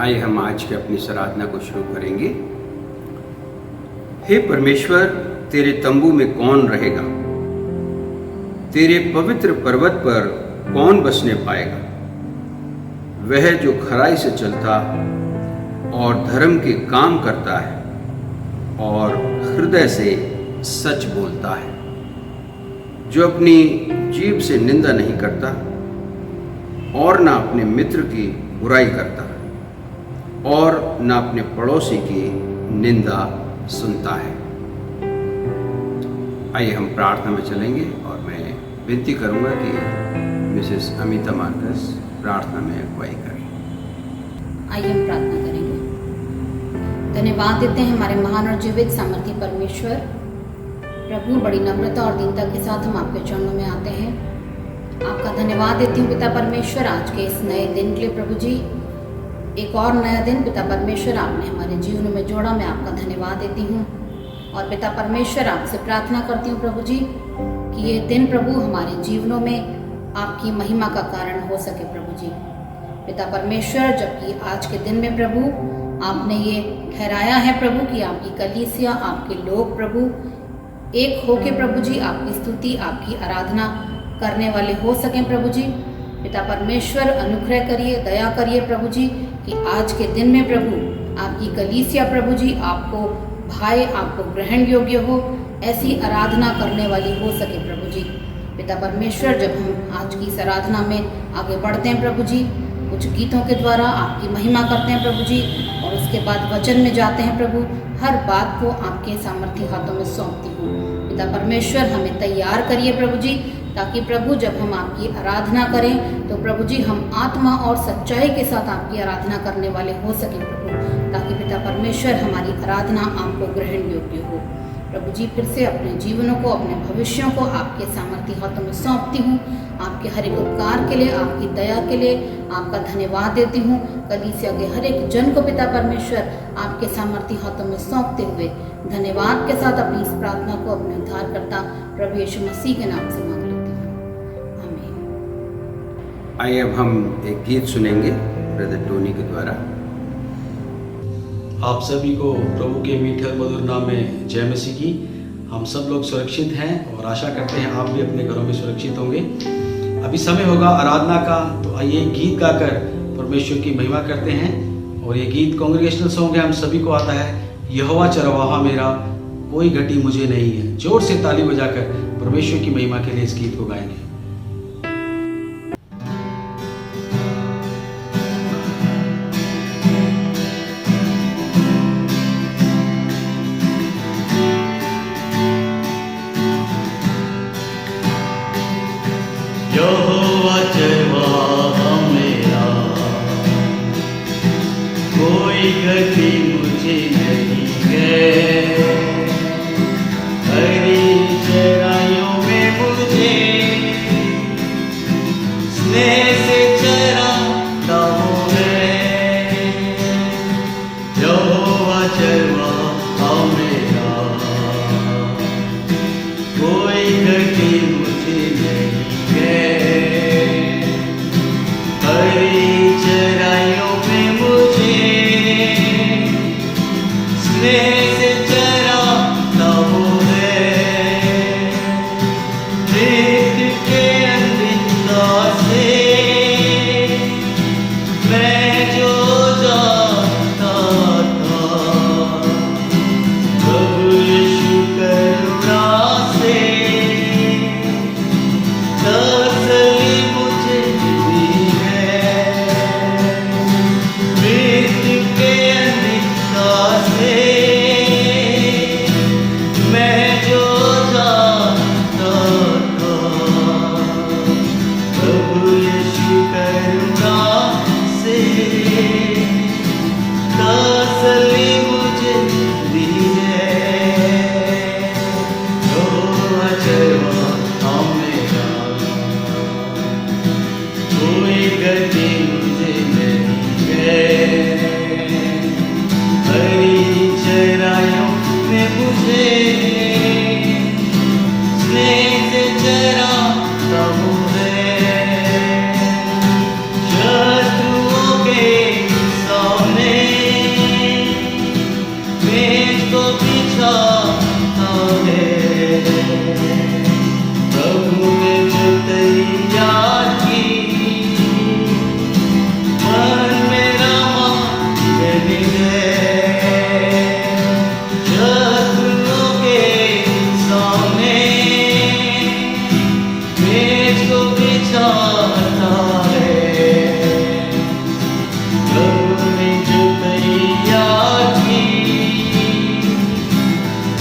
आइए हम आज के अपनी आराधना को शुरू करेंगे। हे परमेश्वर, तेरे तंबू में कौन रहेगा? तेरे पवित्र पर्वत पर कौन बसने पाएगा? वह जो खराई से चलता और धर्म के काम करता है और हृदय से सच बोलता है, जो अपनी जीभ से निंदा नहीं करता और न अपने मित्र की बुराई करता और न अपने पड़ोसी की निंदा सुनता है। आइए हम प्रार्थना में चलेंगे और मैं विनती करूंगा कि मिसेस अमिता मार्कस प्रार्थना में अगुवाई करें। आइए हम प्रार्थना करेंगे। धन्यवाद देते हैं हमारे महान और जीवित सामर्थी परमेश्वर। प्रभु, बड़ी नम्रता और दीनता के साथ हम आपके चरणों में आते हैं। आपका धन्यवाद देती हूँ पिता परमेश्वर, आज के इस नए दिन के लिए। प्रभु जी, एक और नया दिन पिता परमेश्वर आपने हमारे जीवन में जोड़ा, मैं आपका धन्यवाद देती हूँ। और पिता परमेश्वर, आपसे प्रार्थना करती हूँ प्रभु जी कि ये दिन प्रभु हमारे जीवनों में आपकी महिमा का कारण हो सके। प्रभु जी पिता परमेश्वर, जबकि आज के दिन में प्रभु आपने ये ठहराया है प्रभु कि आपकी कलीसिया, आपके लोग प्रभु एक होके प्रभु जी आपकी स्तुति, आपकी आराधना करने वाले हो सकें। प्रभु जी पिता परमेश्वर, अनुग्रह करिए, दया करिए प्रभु जी कि आज के दिन में प्रभु आपकी कलीसिया प्रभु जी आपको भाई, आपको ग्रहण योग्य हो, ऐसी आराधना करने वाली हो सके। प्रभु जी पिता परमेश्वर, जब हम आज की इस आराधना में आगे बढ़ते हैं प्रभु जी, कुछ गीतों के द्वारा आपकी महिमा करते हैं प्रभु जी, और उसके बाद वचन में जाते हैं प्रभु, हर बात को आपके सामर्थी हाथों में सौंपती हूँ। पिता परमेश्वर, हमें तैयार करिए प्रभु जी, ताकि प्रभु जब हम आपकी आराधना करें तो प्रभु जी हम आत्मा और सच्चाई के साथ आपकी आराधना करने वाले हो सकें प्रभु, ताकि पिता परमेश्वर हमारी आराधना आपको ग्रहण योग्य हो। प्रभु जी, फिर से अपने जीवनों को, अपने भविष्यों को आपके सामर्थी हाथों में सौंपती हूँ। आपके हर एक उपकार के लिए, आपकी दया के लिए आपका धन्यवाद देती हूँ। कलीसिया के हर एक जन को पिता परमेश्वर आपके सामर्थी हाथों में सौंपते हुए धन्यवाद के साथ अपनी इस प्रार्थना को अपने उद्धारकर्ता प्रभु यीशु मसीह के नाम से मांग लेती हूँ, आमीन। आइए अब हम एक गीत सुनेंगे ब्रदर टोनी के द्वारा। आप सभी को प्रभु के मीठे और मधुर नाम में जय मसीह की। हम सब लोग सुरक्षित हैं और आशा करते हैं आप भी अपने घरों में सुरक्षित होंगे। अभी समय होगा आराधना का, तो आइए गीत गाकर परमेश्वर की महिमा करते हैं। और ये गीत कांग्रेगेशनल सॉन्ग है, हम सभी को आता है। यहोवा चरवाहा मेरा, कोई घटी मुझे नहीं है। जोर से ताली बजाकर परमेश्वर की महिमा के लिए इस गीत को गाएंगे। यहोवा चरवाहा मेरा, कोई गति मुझे नहीं है। हरी चराइयों में मुझे स्नेह से चराता वो है। यहोवा चरवाहा मेरा, कोई गति मुझे नहीं है। हरी चराइयों में मुझे स्नेह से चराता वो है। मृत्यु के अंधकार से मैं जो जाता था, प्रभु यीशु करुणा से तसल्ली मुझे दी है। मृत्यु के अंधकार से मैं जो जाता था, प्रभु यीशु करुणा से तसल्ली मुझे दी है। यहोवा चरवाहा मेरा, कोई गति मुझे नहीं है। हरी चराइयों में मुझे स्नेह से चराता वो है। शत्रुओं के सामने चाहता है। प्रभु ने जो तैयार की,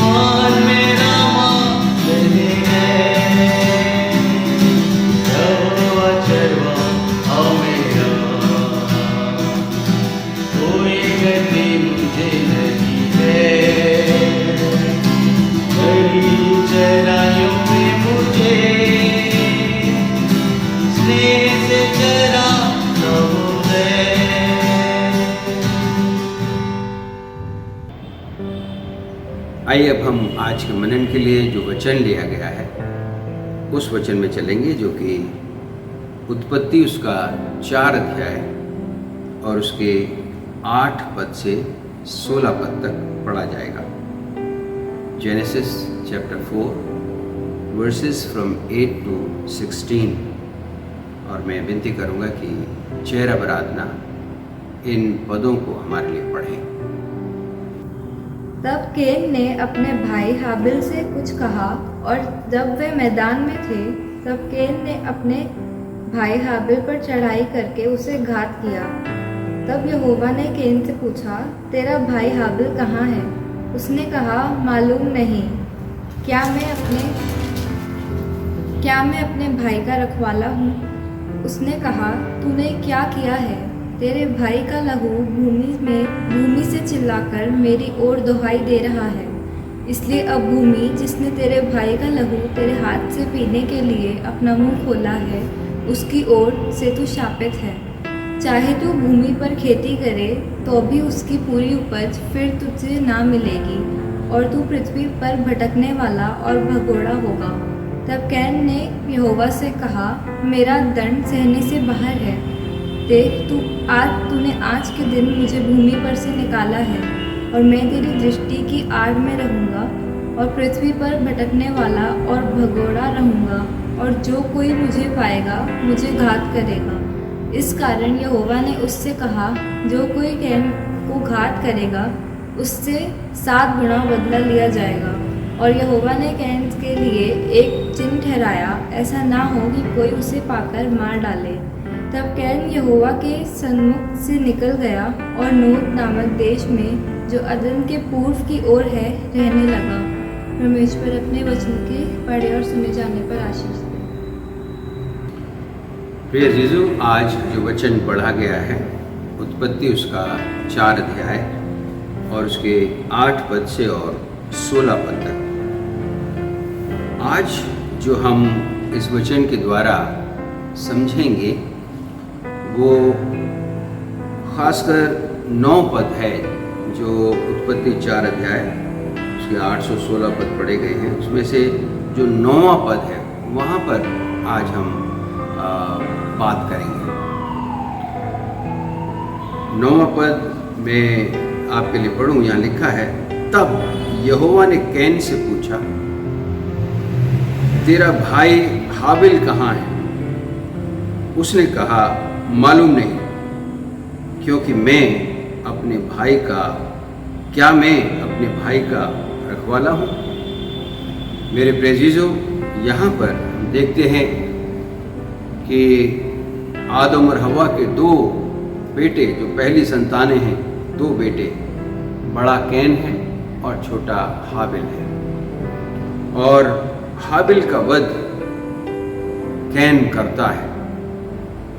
मान मेरा मालिक है। यहोवा चरवाहा मेरा, कोई गति मुझे नहीं है। बड़ी चराइयों में मुझे स्नेह से चराता वो है। आइए अब हम आज के मनन के लिए जो वचन लिया गया है उस वचन में चलेंगे, जो कि उत्पत्ति उसका 4 अध्याय और उसके 8 पद से 16 पद तक पढ़ा जाएगा। Genesis chapter 4 versus from 8 to 16। और मैं विनती करूंगा कि चेहरा आराधना इन पदों को हमारे लिए पढ़ें। तब केन ने अपने भाई हाबिल से कुछ कहा, और जब वे मैदान में थे तब केन ने अपने भाई हाबिल पर चढ़ाई करके उसे घात किया। तब यहोवा ने केन से पूछा, तेरा भाई हाबिल कहाँ है? उसने कहा, मालूम नहीं। क्या मैं अपने भाई का रखवाला हूँ? उसने कहा, तूने क्या किया है? तेरे भाई का लहू भूमि से चिल्लाकर मेरी ओर दुहाई दे रहा है। इसलिए अब भूमि जिसने तेरे भाई का लहू तेरे हाथ से पीने के लिए अपना मुंह खोला है, उसकी ओर से तू शापित है। चाहे तू भूमि पर खेती करे तो भी उसकी पूरी उपज फिर तुझे ना मिलेगी, और तू पृथ्वी पर भटकने वाला और भगोड़ा होगा। तब कैन ने यहोवा से कहा, मेरा दंड सहने से बाहर है। देख, तूने आज के दिन मुझे भूमि पर से निकाला है, और मैं तेरी दृष्टि की आड़ में रहूँगा और पृथ्वी पर भटकने वाला और भगोड़ा रहूँगा, और जो कोई मुझे पाएगा मुझे घात करेगा। इस कारण यहोवा ने उससे कहा, जो कोई कैन को घात करेगा उससे 7 गुना बदला लिया जाएगा। और यहोवा ने कैन के लिए एक चिन्ह ठहराया, ऐसा ना हो कि कोई उसे पाकर मार डाले। तब कैन यहोवा के सन्मुख से निकल गया और नोद नामक देश में, जो अदन के पूर्व की ओर है, रहने लगा। परमेश्वर अपने वचन के पढ़े और सुने जाने पर आशीष दे। प्रिय जीजू, आज जो वचन पढ़ा गया है उत्पत्ति उसका 4 अध्याय और उसके 8 पद से और 16 पद तक। आज जो हम इस वचन के द्वारा समझेंगे वो खासकर 9 पद है, जो उत्पत्ति 4 अध्याय उसके 8 से 16 पद पढ़े गए हैं। उसमें से जो 9वां पद है वहाँ पर आज हम बात करेंगे। 9वां पद में आपके लिए पढ़ूं, यहाँ लिखा है, तब यहोवा ने कैन से पूछा, तेरा भाई हाबिल कहाँ है? उसने कहा, मालूम नहीं, क्योंकि मैं अपने भाई का रखवाला हूँ। मेरे प्रेजीजो, यहाँ पर हम देखते हैं कि आदम और हवा के 2 बेटे, जो पहली संतानें हैं, 2 बेटे, बड़ा कैन है और छोटा हाबिल है। और हाबिल का वध कैन करता है।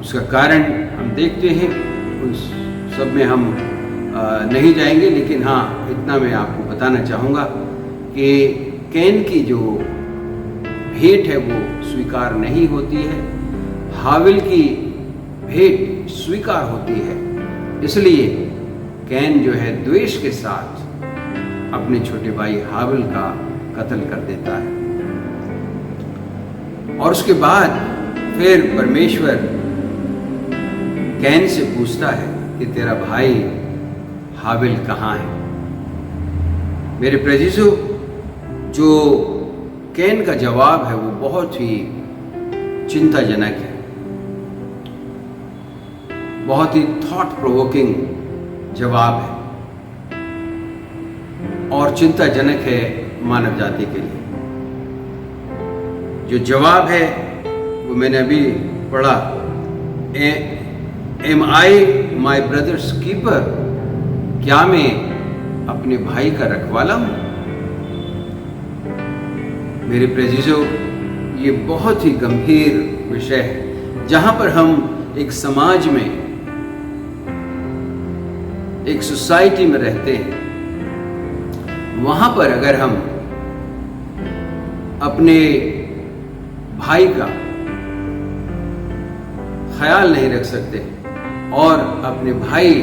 उसका कारण हम देखते हैं, उस सब में हम नहीं जाएंगे, लेकिन हाँ, इतना मैं आपको बताना चाहूँगा कि कैन की जो भेंट है वो स्वीकार नहीं होती है, हाबिल की भेंट स्वीकार होती है। इसलिए कैन जो है द्वेष के साथ अपने छोटे भाई हाबिल का कत्ल कर देता है। और उसके बाद फिर परमेश्वर कैन से पूछता है कि तेरा भाई हाबिल कहाँ है? मेरे प्रेजीजो, जो कैन का जवाब है वो बहुत ही चिंताजनक है, बहुत ही थॉट प्रोवोकिंग जवाब है और चिंताजनक है मानव जाति के लिए। जो जवाब है वो मैंने अभी पढ़ा, एम आई माई ब्रदर्स कीपर, क्या मैं अपने भाई का रखवाला हूं? मेरे प्रेजिजो, ये बहुत ही गंभीर विषय है, जहां पर हम एक समाज में, एक सोसाइटी में रहते हैं। वहां पर अगर हम अपने भाई का ख्याल नहीं रख सकते और अपने भाई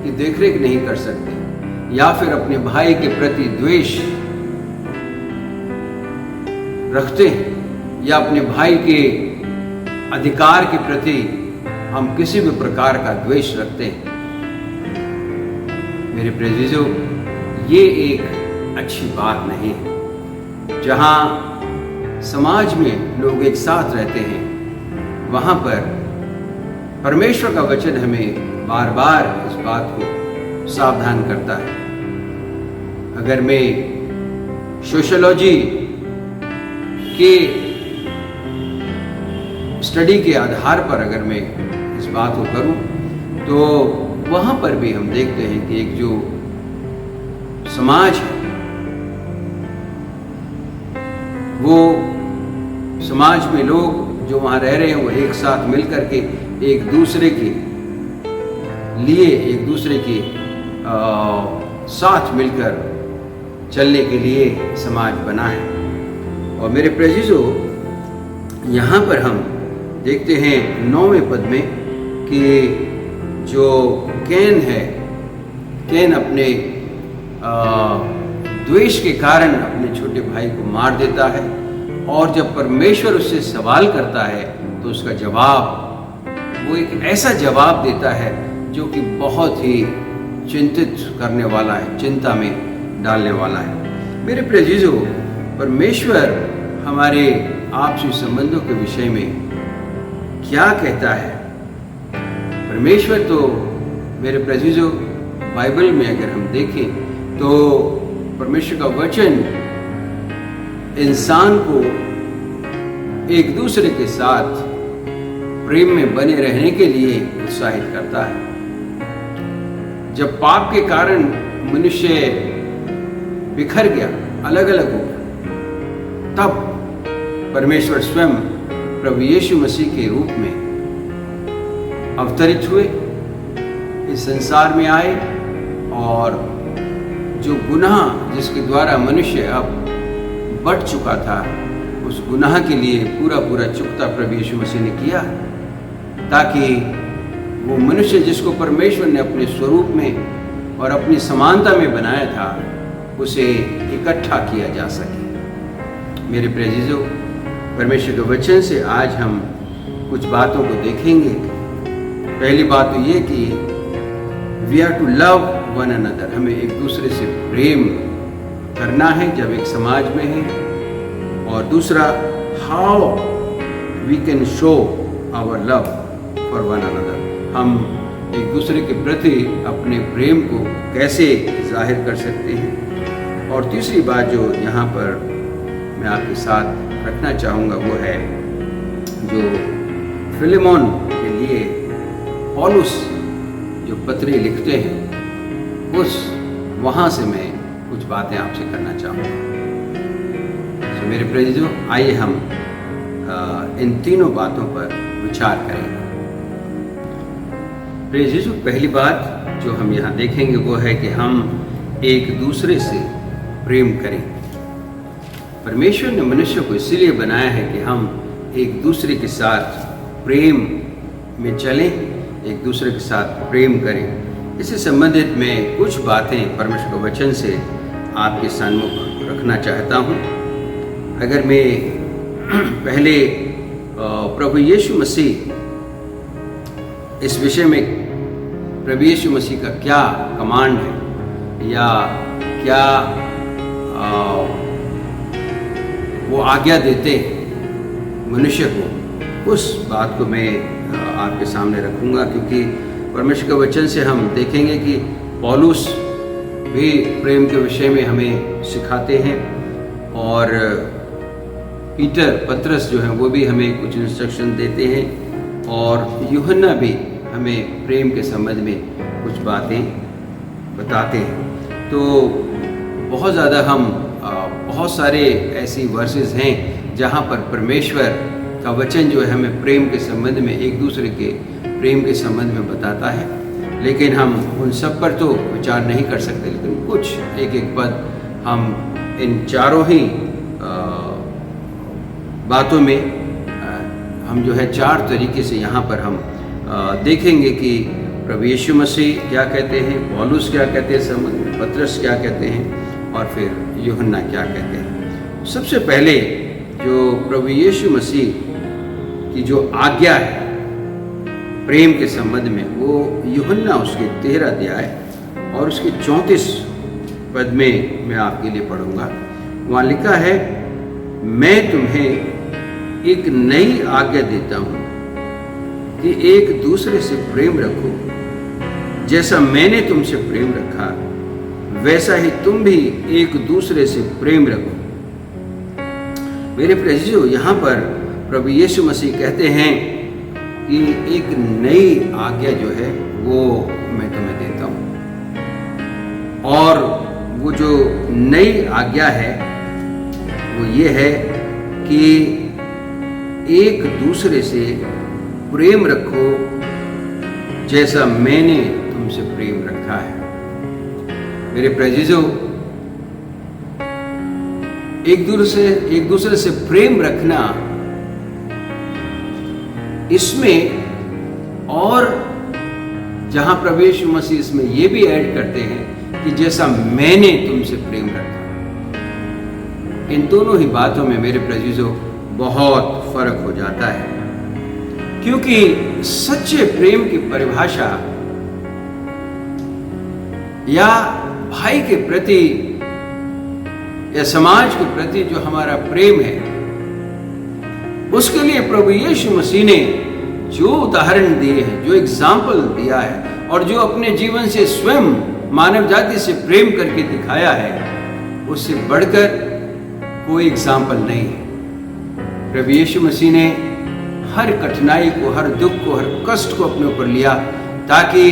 की देखरेख नहीं कर सकते, या फिर अपने भाई के प्रति द्वेष रखते हैं, या अपने भाई के अधिकार के प्रति हम किसी भी प्रकार का द्वेष रखते हैं, मेरे प्रेजिजो, ये एक अच्छी बात नहीं है। जहां समाज में लोग एक साथ रहते हैं, वहां पर परमेश्वर का वचन हमें बार बार इस बात को सावधान करता है। अगर मैं सोशियोलॉजी के स्टडी के आधार पर अगर मैं इस बात को करूं, तो वहां पर भी हम देखते हैं कि एक जो समाज है, वो समाज में लोग जो वहां रह रहे हैं, वो एक साथ मिलकर के एक दूसरे के लिए, एक दूसरे के साथ मिलकर चलने के लिए समाज बना है। और मेरे प्रेजिजो, यहाँ पर हम देखते हैं 9वें पद में कि जो कैन है, कैन अपने द्वेष के कारण अपने छोटे भाई को मार देता है, और जब परमेश्वर उससे सवाल करता है तो उसका जवाब, वो एक ऐसा जवाब देता है जो कि बहुत ही चिंतित करने वाला है, चिंता में डालने वाला है। मेरे प्रेजिजो, परमेश्वर हमारे आपसी संबंधों के विषय में क्या कहता है? परमेश्वर तो मेरे प्रेजिजो, बाइबल में अगर हम देखें तो परमेश्वर का वचन इंसान को एक दूसरे के साथ प्रेम में बने रहने के लिए उत्साहित करता है। जब पाप के कारण मनुष्य बिखर गया, अलग अलग हो गया, तब परमेश्वर स्वयं प्रभु यीशु मसीह के रूप में अवतरित हुए, इस संसार में आए, और जो गुनाह जिसके द्वारा मनुष्य अब बढ़ चुका था, उस गुनाह के लिए पूरा पूरा चुकता प्रभु यीशु मसीह ने किया, ताकि वो मनुष्य जिसको परमेश्वर ने अपने स्वरूप में और अपनी समानता में बनाया था, उसे इकट्ठा किया जा सके। मेरे प्रेजिजो, परमेश्वर के वचन से आज हम कुछ बातों को देखेंगे। पहली बात तो ये कि we are to love one another, हमें एक दूसरे से प्रेम करना है जब एक समाज में है। और दूसरा, how we can show our love for one another, हम एक दूसरे के प्रति अपने प्रेम को कैसे जाहिर कर सकते हैं। और तीसरी बात जो यहाँ पर मैं आपके साथ रखना चाहूँगा, वो है जो फिलेमोन के लिए पौलुस जो पत्री लिखते हैं, उस वहाँ से मैं कुछ बातें आपसे करना चाहूँगा। तो मेरे प्रेजिजो, आइए हम इन तीनों बातों पर विचार करेंगे। प्रेजिजो, पहली बात जो हम यहाँ देखेंगे वो है कि हम एक दूसरे से प्रेम करें। परमेश्वर ने मनुष्य को इसलिए बनाया है कि हम एक दूसरे के साथ प्रेम में चलें, एक दूसरे के साथ प्रेम करें। इससे संबंधित मैं कुछ बातें परमेश्वर के वचन से आपके सम्मुख रखना चाहता हूँ। अगर मैं पहले प्रभु यीशु मसीह, इस विषय में प्रभु यीशु मसीह का क्या कमांड है या क्या वो आज्ञा देते हैं मनुष्य को, उस बात को मैं आपके सामने रखूंगा, क्योंकि परमेश्वर के वचन से हम देखेंगे कि पौलुस भी प्रेम के विषय में हमें सिखाते हैं, और पीटर, पतरस जो हैं वो भी हमें कुछ इंस्ट्रक्शन देते हैं और यूहन्ना भी हमें प्रेम के संबंध में कुछ बातें बताते हैं। तो बहुत ज़्यादा हम बहुत सारे ऐसी वर्सेस हैं जहाँ पर परमेश्वर का वचन जो है हमें प्रेम के संबंध में, एक दूसरे के प्रेम के संबंध में बताता है, लेकिन हम उन सब पर तो विचार नहीं कर सकते। लेकिन कुछ एक एक पद हम इन चारों ही बातों में हम जो है 4 तरीके से यहाँ पर हम देखेंगे कि प्रभु यीशु मसीह क्या कहते हैं, पौलुस क्या कहते हैं, पतरस क्या कहते हैं और फिर यूहन्ना क्या कहते हैं। सबसे पहले जो प्रभु यीशु मसीह की जो आज्ञा है प्रेम के संबंध में, वो यूहन्ना उसके 13 अध्याय और उसके 34 पद में मैं आपके लिए पढ़ूंगा। वहाँ लिखा है, मैं तुम्हें एक नई आज्ञा देता हूँ कि एक दूसरे से प्रेम रखो। जैसा मैंने तुमसे प्रेम रखा वैसा ही तुम भी एक दूसरे से प्रेम रखो। मेरे प्रिय, यहाँ पर प्रभु यीशु मसीह कहते हैं कि एक नई आज्ञा जो है वो मैं तुम्हें देता हूँ, और वो जो नई आज्ञा है वो ये है कि एक दूसरे से प्रेम रखो जैसा मैंने तुमसे प्रेम रखा है। मेरे प्रियो, एक दूसरे से प्रेम रखना, इसमें और जहां प्रभु यीशु मसीह इसमें ये भी ऐड करते हैं कि जैसा मैंने तुमसे प्रेम रखा। इन दोनों ही बातों में मेरे प्रियो बहुत फर्क हो जाता है, क्योंकि सच्चे प्रेम की परिभाषा या भाई के प्रति या समाज के प्रति जो हमारा प्रेम है, उसके लिए प्रभु यीशु मसीह ने जो उदाहरण दिए हैं, जो एग्जाम्पल दिया है और जो अपने जीवन से स्वयं मानव जाति से प्रेम करके दिखाया है, उससे बढ़कर कोई एग्जाम्पल नहीं है। प्रभु यीशु मसीह ने हर कठिनाई को, हर दुख को, हर कष्ट को अपने ऊपर लिया ताकि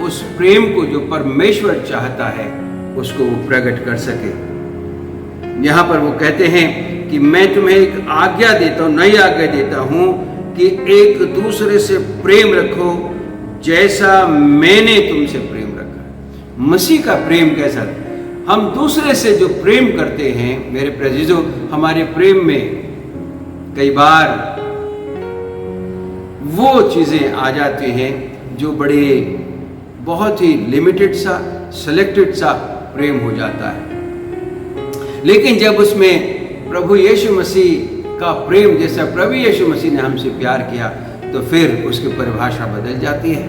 उस प्रेम को जो परमेश्वर चाहता है उसको वो प्रकट कर सके। यहाँ पर वो कहते हैं कि मैं तुम्हें एक आज्ञा देता हूँ, नई आज्ञा देता हूँ कि एक दूसरे से प्रेम रखो जैसा मैंने तुमसे प्रेम रखा। मसीह का प्रेम कैसा था? हम दूसरे से जो प्रेम करते हैं मेरे प्रियो, हमारे प्रेम में कई बार वो चीज़ें आ जाती हैं जो बड़े बहुत ही लिमिटेड सा, सिलेक्टेड सा प्रेम हो जाता है। लेकिन जब उसमें प्रभु यीशु मसीह का प्रेम, जैसा प्रभु यीशु मसीह ने हमसे प्यार किया, तो फिर उसकी परिभाषा बदल जाती है।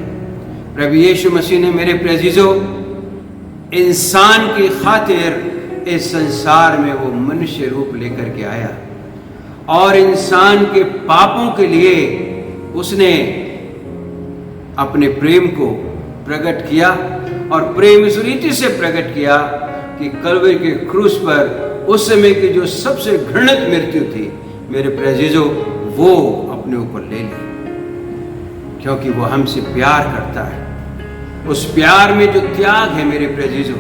प्रभु यीशु मसीह ने मेरे प्रियो इंसान की खातिर इस संसार में वो मनुष्य रूप लेकर के आया और इंसान के पापों के लिए उसने अपने प्रेम को प्रकट किया, और प्रेम इस रीति से प्रकट किया कि कलवरी के क्रूस पर उस समय की जो सबसे घृणित मृत्यु थी मेरे प्रियो, वो अपने ऊपर ले ली, क्योंकि वो हमसे प्यार करता है। उस प्यार में जो त्याग है मेरे प्रियो,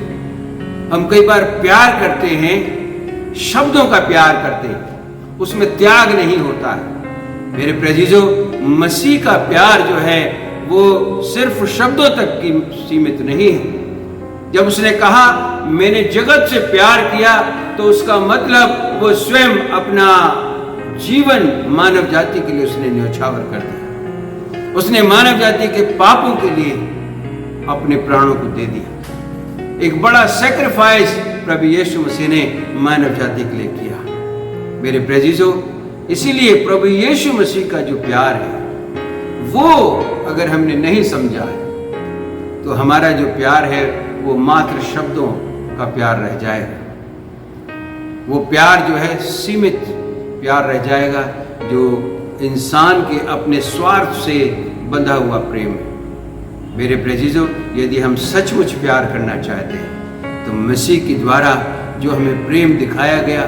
हम कई बार प्यार करते हैं, शब्दों का प्यार करते हैं, उसमें त्याग नहीं होता है। मेरे प्रियो, मसीह का प्यार जो है वो सिर्फ शब्दों तक की सीमित नहीं है। जब उसने कहा मैंने जगत से प्यार किया, तो उसका मतलब वो स्वयं अपना जीवन मानव जाति के लिए उसने न्यौछावर कर दिया। उसने मानव जाति के पापों के लिए अपने प्राणों को दे दिया। एक बड़ा सैक्रिफाइस प्रभु यीशु मसीह ने मानव जाति के लिए किया मेरे प्रियो। इसीलिए प्रभु यीशु मसीह का जो प्यार है वो अगर हमने नहीं समझा है, तो हमारा जो प्यार है वो मात्र शब्दों का प्यार रह जाएगा। वो प्यार जो है सीमित प्यार रह जाएगा, जो इंसान के अपने स्वार्थ से बंधा हुआ प्रेम है। मेरे प्रियो, यदि हम सचमुच प्यार करना चाहते हैं तो मसीह के द्वारा जो हमें प्रेम दिखाया गया,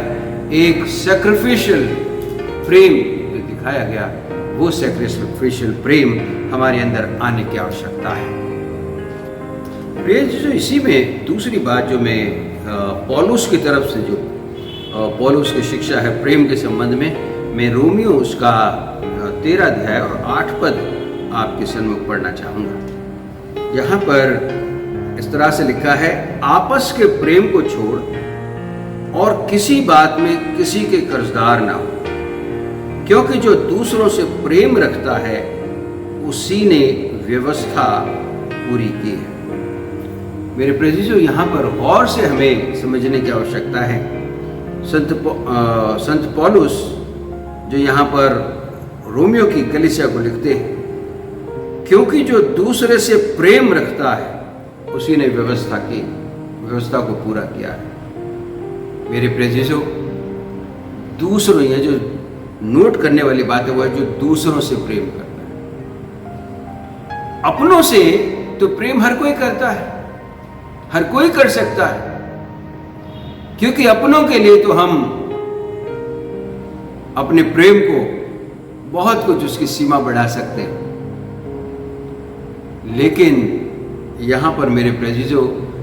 एक सैक्रिफिशियल प्रेम जो दिखाया गया, वो सैक्रिफिशियल प्रेम हमारे अंदर आने की आवश्यकता है। प्रिय, इसी में दूसरी बात जो मैं पौलुस की तरफ से जो पौलुस की शिक्षा है प्रेम के संबंध में, मैं रोमियो उसका 13 अध्याय और 8 पद आपके सन्मुख पढ़ना चाहूँगा। यहाँ पर इस तरह से लिखा है, आपस के प्रेम को छोड़ और किसी बात में किसी के कर्जदार ना हो, क्योंकि जो दूसरों से प्रेम रखता है उसी ने व्यवस्था पूरी की है। मेरे प्रिय, यहाँ पर गौर से हमें समझने की आवश्यकता है। संत पौलुस जो यहाँ पर रोमियो की कलीसिया को लिखते हैं, क्योंकि जो दूसरे से प्रेम रखता है उसी ने व्यवस्था को पूरा किया है। मेरे प्रिय, दूसरों, ये जो नोट करने वाली बात है वो है जो दूसरों से प्रेम करता है। अपनों से तो प्रेम हर कोई करता है, हर कोई कर सकता है, क्योंकि अपनों के लिए तो हम अपने प्रेम को बहुत कुछ उसकी सीमा बढ़ा सकते हैं। लेकिन यहां पर मेरे प्रिय,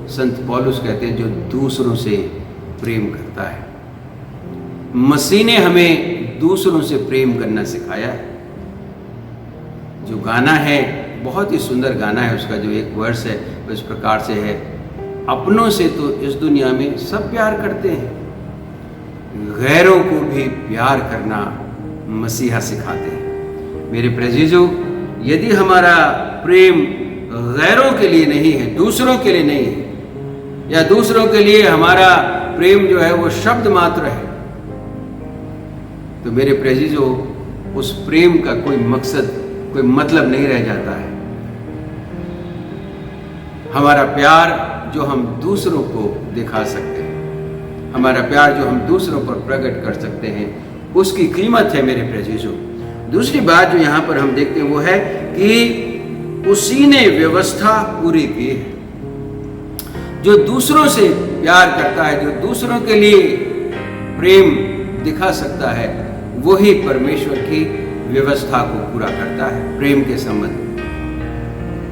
संत पौलुस कहते हैं जो दूसरों से प्रेम करता है। मसीह ने हमें दूसरों से प्रेम करना सिखाया है। जो गाना है, बहुत ही सुंदर गाना है, उसका जो एक वर्स है वो इस प्रकार से है, अपनों से तो इस दुनिया में सब प्यार करते हैं, गैरों को भी प्यार करना मसीहा सिखाते हैं। मेरे प्रिय, यदि हमारा प्रेम गैरों के लिए नहीं है, दूसरों के लिए नहीं है, या दूसरों के लिए हमारा प्रेम जो है वो शब्द मात्र है, तो मेरे प्रिय, उस प्रेम का कोई मकसद, कोई मतलब नहीं रह जाता है। हमारा प्यार जो हम दूसरों को दिखा सकते हैं, हमारा प्यार जो हम दूसरों पर प्रकट कर सकते हैं, उसकी कीमत है मेरे प्रिय। दूसरी बात जो यहाँ पर हम देखते हैं वो है कि उसी ने व्यवस्था पूरी की है। जो दूसरों से प्यार करता है, जो दूसरों के लिए प्रेम दिखा सकता है, वही परमेश्वर की व्यवस्था को पूरा करता है। प्रेम के संबंध में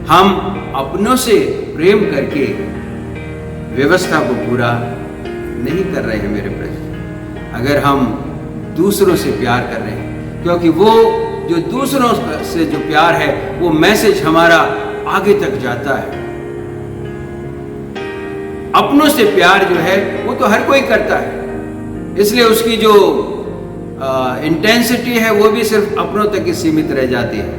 हम अपनों से प्रेम करके व्यवस्था को पूरा नहीं कर रहे हैं मेरे प्रिय। अगर हम दूसरों से प्यार कर रहे हैं, क्योंकि वो जो दूसरों से जो प्यार है वो मैसेज हमारा आगे तक जाता है। अपनों से प्यार जो है वो तो हर कोई करता है, इसलिए उसकी जो इंटेंसिटी है वो भी सिर्फ अपनों तक ही सीमित रह जाती है।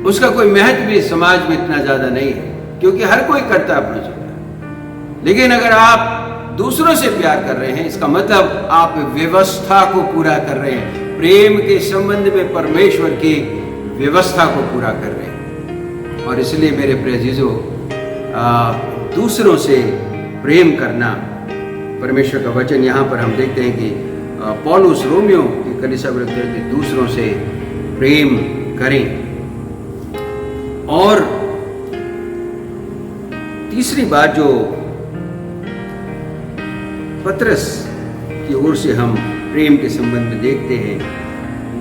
उसका कोई महत्व भी समाज में इतना ज्यादा नहीं है, क्योंकि हर कोई करता है अपनों से प्यार। लेकिन अगर आप दूसरों से प्यार कर रहे हैं, इसका मतलब आप व्यवस्था को पूरा कर रहे हैं, प्रेम के संबंध में परमेश्वर की व्यवस्था को पूरा कर रहे हैं। और इसलिए मेरे प्रिय, दूसरों से प्रेम करना, परमेश्वर का वचन यहाँ पर हम देखते हैं कि पौलुस रोमियो की कलीसिया को लिखते हैं कि दूसरों से प्रेम करें। और तीसरी बात जो पतरस की ओर से हम प्रेम के संबंध में देखते हैं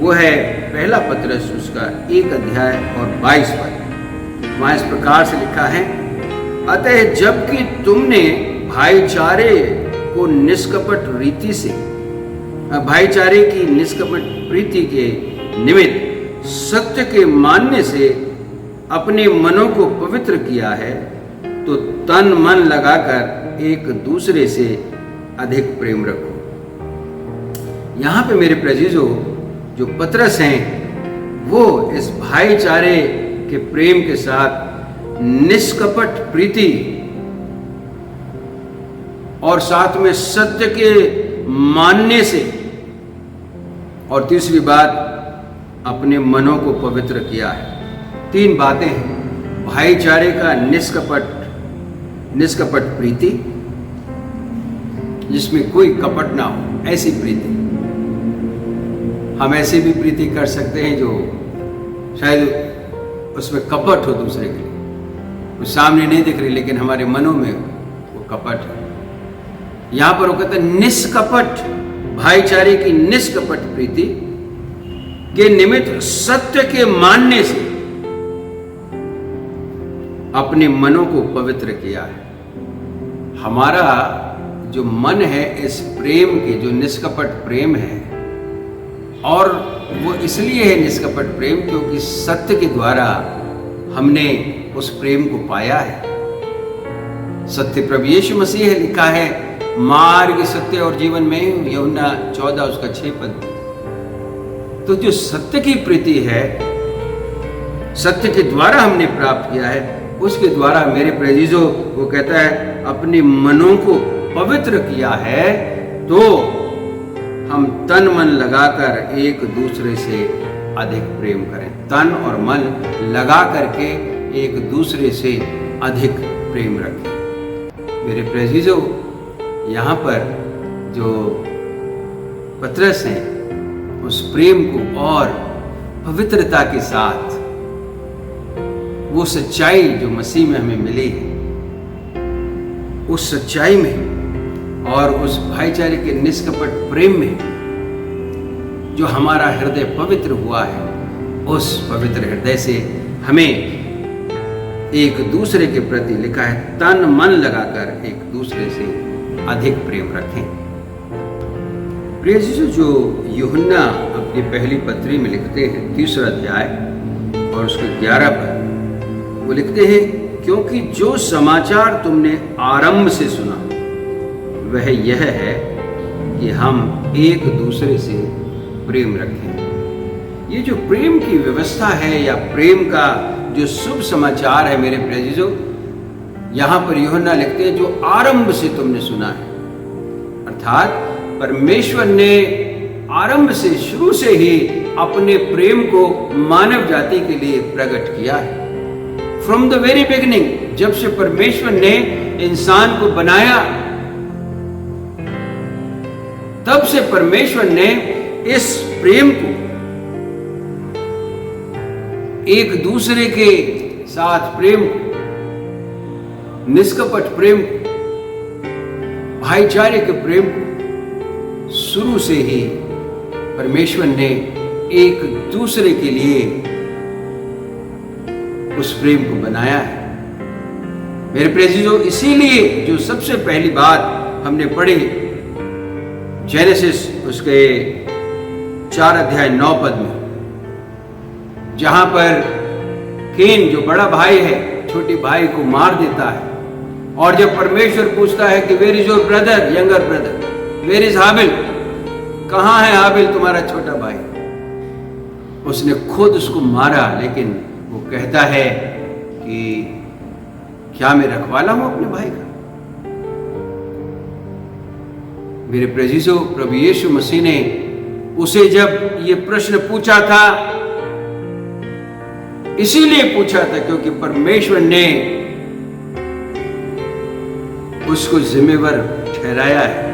वो है पहला पतरस उसका 1 अध्याय और 22 पद। वहाँ इस प्रकार से लिखा है, अतः जबकि तुमने भाईचारे को निष्कपट रीति से, भाईचारे की निष्कपट प्रीति के निमित्त सत्य के मानने से अपने मनों को पवित्र किया है, तो तन मन लगाकर एक दूसरे से अधिक प्रेम रखो। यहाँ पे मेरे प्रिय, जो पतरस हैं वो इस भाईचारे के प्रेम के साथ निष्कपट प्रीति और साथ में सत्य के मानने से, और तीसरी बात अपने मनों को पवित्र किया है। 3 बातें हैं, भाईचारे का निष्कपट प्रीति, जिसमें कोई कपट ना हो, ऐसी प्रीति। हम ऐसी भी प्रीति कर सकते हैं जो शायद उसमें कपट हो दूसरे के लिए, वो सामने नहीं दिख रही लेकिन हमारे मनों में वो कपट है। यहां पर वो कहते हैं निष्कपट, भाईचारे की निष्कपट प्रीति, के निमित्त सत्य के मानने से अपने मनों को पवित्र किया है। हमारा जो मन है इस प्रेम के, जो निष्कपट प्रेम है, और वो इसलिए है निष्कपट प्रेम क्योंकि सत्य के द्वारा हमने उस प्रेम को पाया है। सत्य प्रभु यीशु मसीह है, लिखा है मार्ग, सत्य और जीवन में, यूहन्ना 14 उसका 6 पद। तो जो सत्य की प्रीति है, सत्य के द्वारा हमने प्राप्त किया है, उसके द्वारा मेरे प्रेजीजो, वो कहता है अपने मनों को पवित्र किया है, तो हम तन मन लगाकर एक दूसरे से अधिक प्रेम करें। तन और मन लगा करके एक दूसरे से अधिक प्रेम रखें। मेरे प्रेजीजो, यहाँ पर जो पतरस है उस प्रेम को और पवित्रता के साथ, वो सच्चाई जो मसीह में हमें मिली है, उस सच्चाई में और उस भाईचारे के निष्कपट प्रेम में जो हमारा हृदय पवित्र हुआ है, उस पवित्र हृदय से हमें एक दूसरे के प्रति, लिखा है तन मन लगाकर एक दूसरे से अधिक प्रेम रखें। प्रिय जीसु, जो यूहन्ना अपनी पहली पत्री में लिखते हैं 3 अध्याय और उसके 11 पद, वो लिखते हैं क्योंकि जो समाचार तुमने आरंभ से सुना वह यह है कि हम एक दूसरे से प्रेम रखें। ये जो प्रेम की व्यवस्था है या प्रेम का जो शुभ समाचार है मेरे प्रियजनों, यहाँ पर यूहन्ना लिखते हैं जो आरंभ से तुमने सुना है, अर्थात परमेश्वर ने आरंभ से, शुरू से ही अपने प्रेम को मानव जाति के लिए प्रकट किया है। फ्रॉम द वेरी बिगिनिंग, जब से परमेश्वर ने इंसान को बनाया, तब से परमेश्वर ने इस प्रेम को, एक दूसरे के साथ प्रेम को, निष्कपट प्रेम को, भाईचारे के प्रेम को, शुरू से ही परमेश्वर ने एक दूसरे के लिए उस प्रेम को बनाया है। मेरे प्रियजनों, इसीलिए जो सबसे पहली बात हमने पढ़ी जेनेसिस उसके 4 अध्याय 9 पद में, जहां पर केन जो बड़ा भाई है छोटे भाई को मार देता है, और जब परमेश्वर पूछता है कि where is your brother, younger brother, where is हाबिल, कहां है हाबिल तुम्हारा छोटा भाई, उसने खुद उसको मारा, लेकिन वो कहता है कि क्या मैं रखवाला हूं अपने भाई का। मेरे प्रियजनों, प्रभु यीशु मसीह ने उसे जब ये प्रश्न पूछा था, इसीलिए पूछा था क्योंकि परमेश्वर ने उसको जिम्मेवार ठहराया है।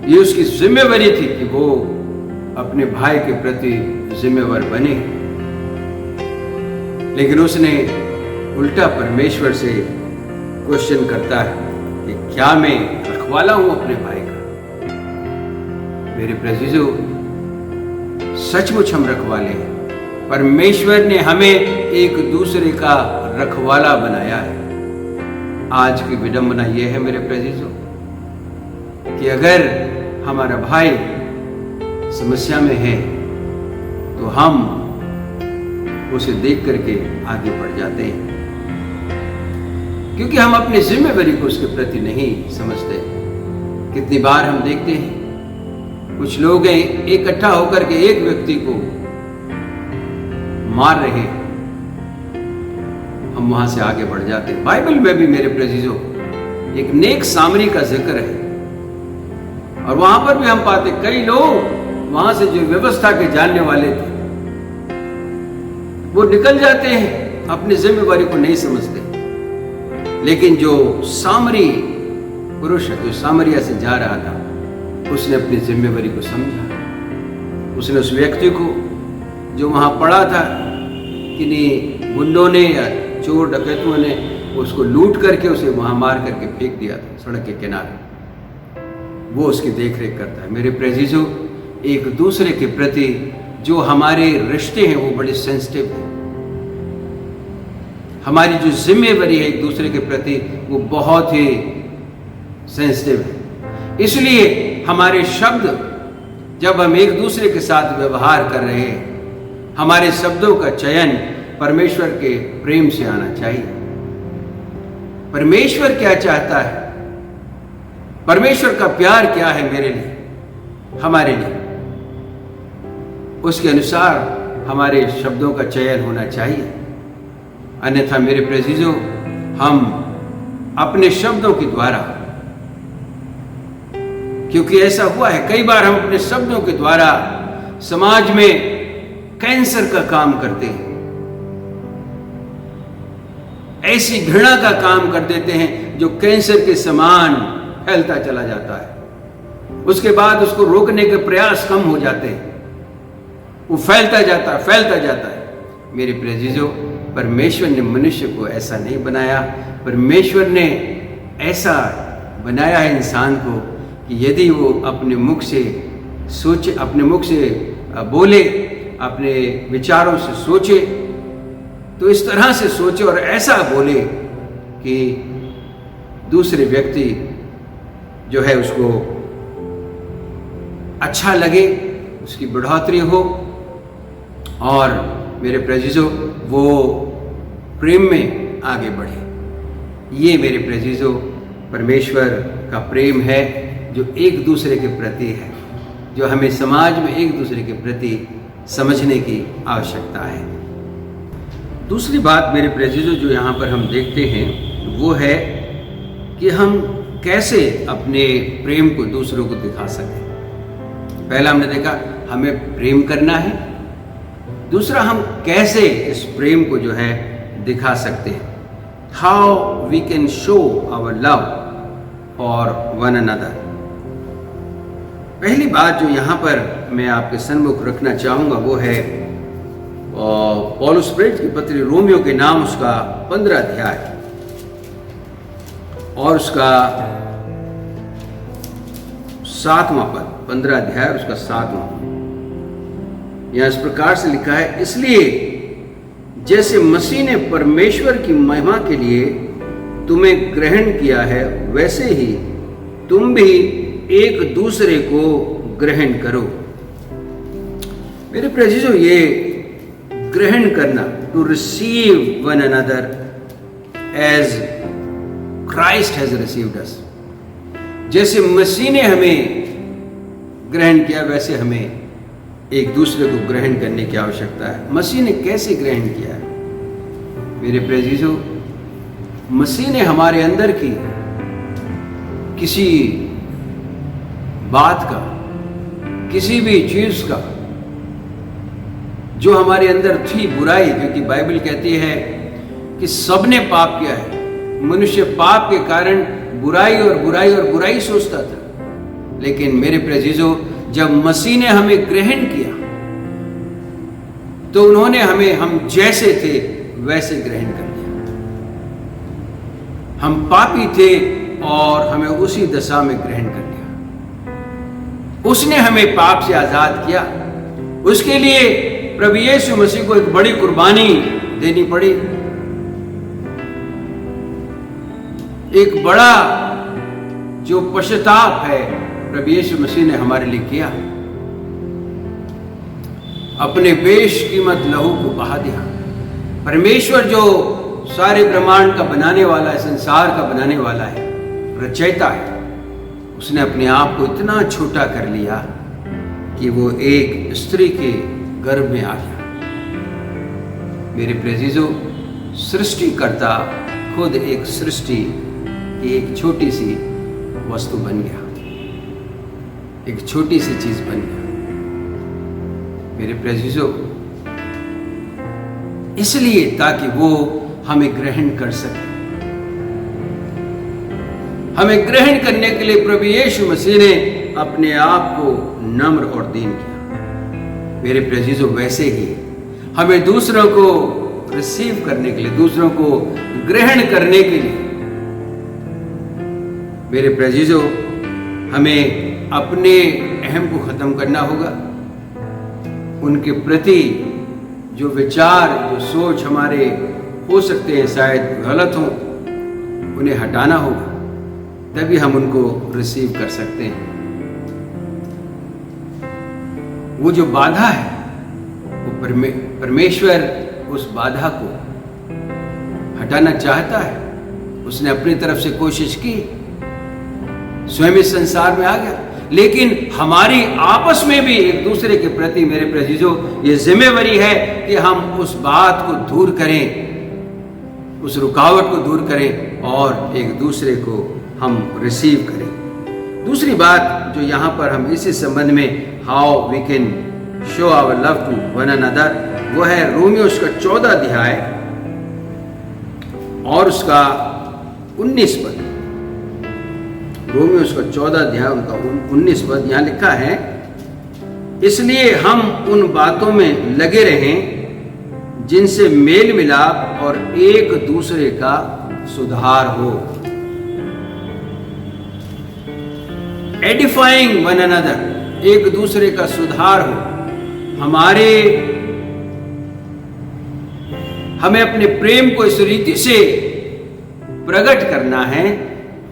ये उसकी जिम्मेवारी थी कि वो अपने भाई के प्रति जिम्मेवार बने, लेकिन उसने उल्टा परमेश्वर से क्वेश्चन करता है कि क्या मैं रखवाला हूं अपने भाई का। मेरे प्रियजनों, सचमुच हम रखवाले हैं। परमेश्वर ने हमें एक दूसरे का रखवाला बनाया है। आज की विडंबना यह है मेरे प्रियजनों कि अगर हमारा भाई समस्या में है तो हम उसे देख करके आगे बढ़ जाते हैं, क्योंकि हम अपनी जिम्मेवारी को उसके प्रति नहीं समझते। कितनी बार हम देखते हैं कुछ लोग इकट्ठा होकर के एक व्यक्ति को मार रहे हैं, हम वहां से आगे बढ़ जाते हैं। बाइबल में भी मेरे प्रियजनों एक नेक सामरी का जिक्र है, और वहां पर भी हम पाते कई लोग वहां से जो व्यवस्था के जानने वाले थे वो निकल जाते हैं, अपनी जिम्मेवारी को नहीं समझते। लेकिन जो सामरी पुरुष जो सामरिया से जा रहा था, उसने अपनी जिम्मेवारी को समझा। उसने उस व्यक्ति को जो वहां पड़ा था, किन्हीं गुंडों ने या चोर डकैतों ने उसको लूट करके उसे वहां मार करके फेंक दिया था सड़क के किनारे। वो उसकी देख रेख करता है। मेरे प्रेजीजो, एक दूसरे के प्रति जो हमारे रिश्ते हैं वो बड़े सेंसिटिव हैं। हमारी जो जिम्मेवारी है एक दूसरे के प्रति वो बहुत ही सेंसिटिव है। इसलिए हमारे शब्द, जब हम एक दूसरे के साथ व्यवहार कर रहे हैं, हमारे शब्दों का चयन परमेश्वर के प्रेम से आना चाहिए। परमेश्वर क्या चाहता है, परमेश्वर का प्यार क्या है मेरे लिए, हमारे लिए, उसके अनुसार हमारे शब्दों का चयन होना चाहिए। अन्यथा मेरे प्रेजीजो, हम अपने शब्दों के द्वारा, क्योंकि ऐसा हुआ है कई बार, हम अपने शब्दों के द्वारा समाज में कैंसर का काम करते हैं, ऐसी घृणा का काम कर देते हैं जो कैंसर के समान फैलता चला जाता है। उसके बाद उसको रोकने के प्रयास कम हो जाते हैं, वो फैलता जाता है। मेरे प्रेजीजो, परमेश्वर ने मनुष्य को ऐसा नहीं बनाया। परमेश्वर ने ऐसा बनाया है इंसान को कि यदि वो अपने मुख से सोचे, अपने मुख से बोले, अपने विचारों से सोचे, तो इस तरह से सोचे और ऐसा बोले कि दूसरे व्यक्ति जो है उसको अच्छा लगे, उसकी बढ़ोतरी हो, और मेरे प्रेजीजो वो प्रेम में आगे बढ़े। ये मेरे प्रेजीजो परमेश्वर का प्रेम है जो एक दूसरे के प्रति है, जो हमें समाज में एक दूसरे के प्रति समझने की आवश्यकता है। दूसरी बात मेरे प्रेजीजो जो यहाँ पर हम देखते हैं वो है कि हम कैसे अपने प्रेम को दूसरों को दिखा सकें। पहला हमने देखा हमें प्रेम करना है, दूसरा हम कैसे इस प्रेम को जो है दिखा सकते हैं। How we can show our love for one another. पहली बात जो यहाँ पर मैं आपके सन्मुख रखना चाहूँगा वो है पौलुस प्रेरित की पत्री रोमियो के नाम, उसका 15 अध्याय और उसका 7वां पद, 15 अध्याय और उसका 7वां पद। यहां इस प्रकार से लिखा है, इसलिए जैसे मसीह ने परमेश्वर की महिमा के लिए तुम्हें ग्रहण किया है, वैसे ही तुम भी एक दूसरे को ग्रहण करो। मेरे प्रेजीजो, ये ग्रहण करना, to receive one another as Christ has received us, जैसे मसीह ने हमें ग्रहण किया वैसे हमें एक दूसरे को ग्रहण करने की आवश्यकता है। मसीह ने कैसे ग्रहण किया है मेरे प्रेजीजो? मसीह ने हमारे अंदर की किसी बात का, किसी भी चीज का जो हमारे अंदर थी बुराई, क्योंकि बाइबल कहती है कि सबने पाप किया है, मनुष्य पाप के कारण बुराई और बुराई और बुराई सोचता था। लेकिन मेरे प्रेजीजो, जब मसीह ने हमें ग्रहण किया तो उन्होंने हमें हम जैसे थे वैसे ग्रहण कर लिया। हम पापी थे और हमें उसी दशा में ग्रहण कर लिया। उसने हमें पाप से आजाद किया। उसके लिए प्रभु यीशु मसीह को एक बड़ी कुर्बानी देनी पड़ी। एक बड़ा जो पश्चाताप है प्रभु यीशु मसीह ने हमारे लिए किया। अपने बेशकीमत लहू को बहा दिया। परमेश्वर जो सारे ब्रह्मांड का बनाने वाला है, संसार का बनाने वाला है, रचयिता है, उसने अपने आप को इतना छोटा कर लिया कि वो एक स्त्री के गर्भ में आ गया। मेरे प्रेजीजो, सृष्टिकर्ता खुद एक सृष्टि की एक छोटी सी वस्तु बन गया, एक छोटी सी चीज बन गया। मेरे प्रेजीजो, इसलिए ताकि वो हमें ग्रहण कर सके। हमें ग्रहण करने के लिए प्रभु यीशु मसीह ने अपने आप को नम्र और दीन किया। मेरे प्रेजीजो, वैसे ही हमें दूसरों को रिसीव करने के लिए, दूसरों को ग्रहण करने के लिए, मेरे प्रेजीजो, हमें अपने अहम को ख़त्म करना होगा। उनके प्रति जो विचार, जो सोच हमारे हो सकते हैं शायद गलत हों, उन्हें हटाना होगा, तभी हम उनको रिसीव कर सकते हैं। वो जो बाधा है, वो परमेश्वर उस बाधा को हटाना चाहता है। उसने अपनी तरफ से कोशिश की, स्वयं इस संसार में आ गया, लेकिन हमारी आपस में भी एक दूसरे के प्रति मेरे प्यारे, ये जिम्मेवारी है कि हम उस बात को दूर करें, उस रुकावट को दूर करें और एक दूसरे को हम रिसीव करें। दूसरी बात जो यहाँ पर हम इसी संबंध में how we can show our love to one another, वो है रोमियो उसका 14 अध्याय और उसका 19 पद। रोमियो उसका 14 अध्याय उनका 19 पद यहाँ लिखा है, इसलिए हम उन बातों में लगे रहें जिनसे मेल मिलाप और एक दूसरे का सुधार हो। एडिफाइंग वन अनदर, एक दूसरे का सुधार हो। हमें अपने प्रेम को इस रीति से प्रकट करना है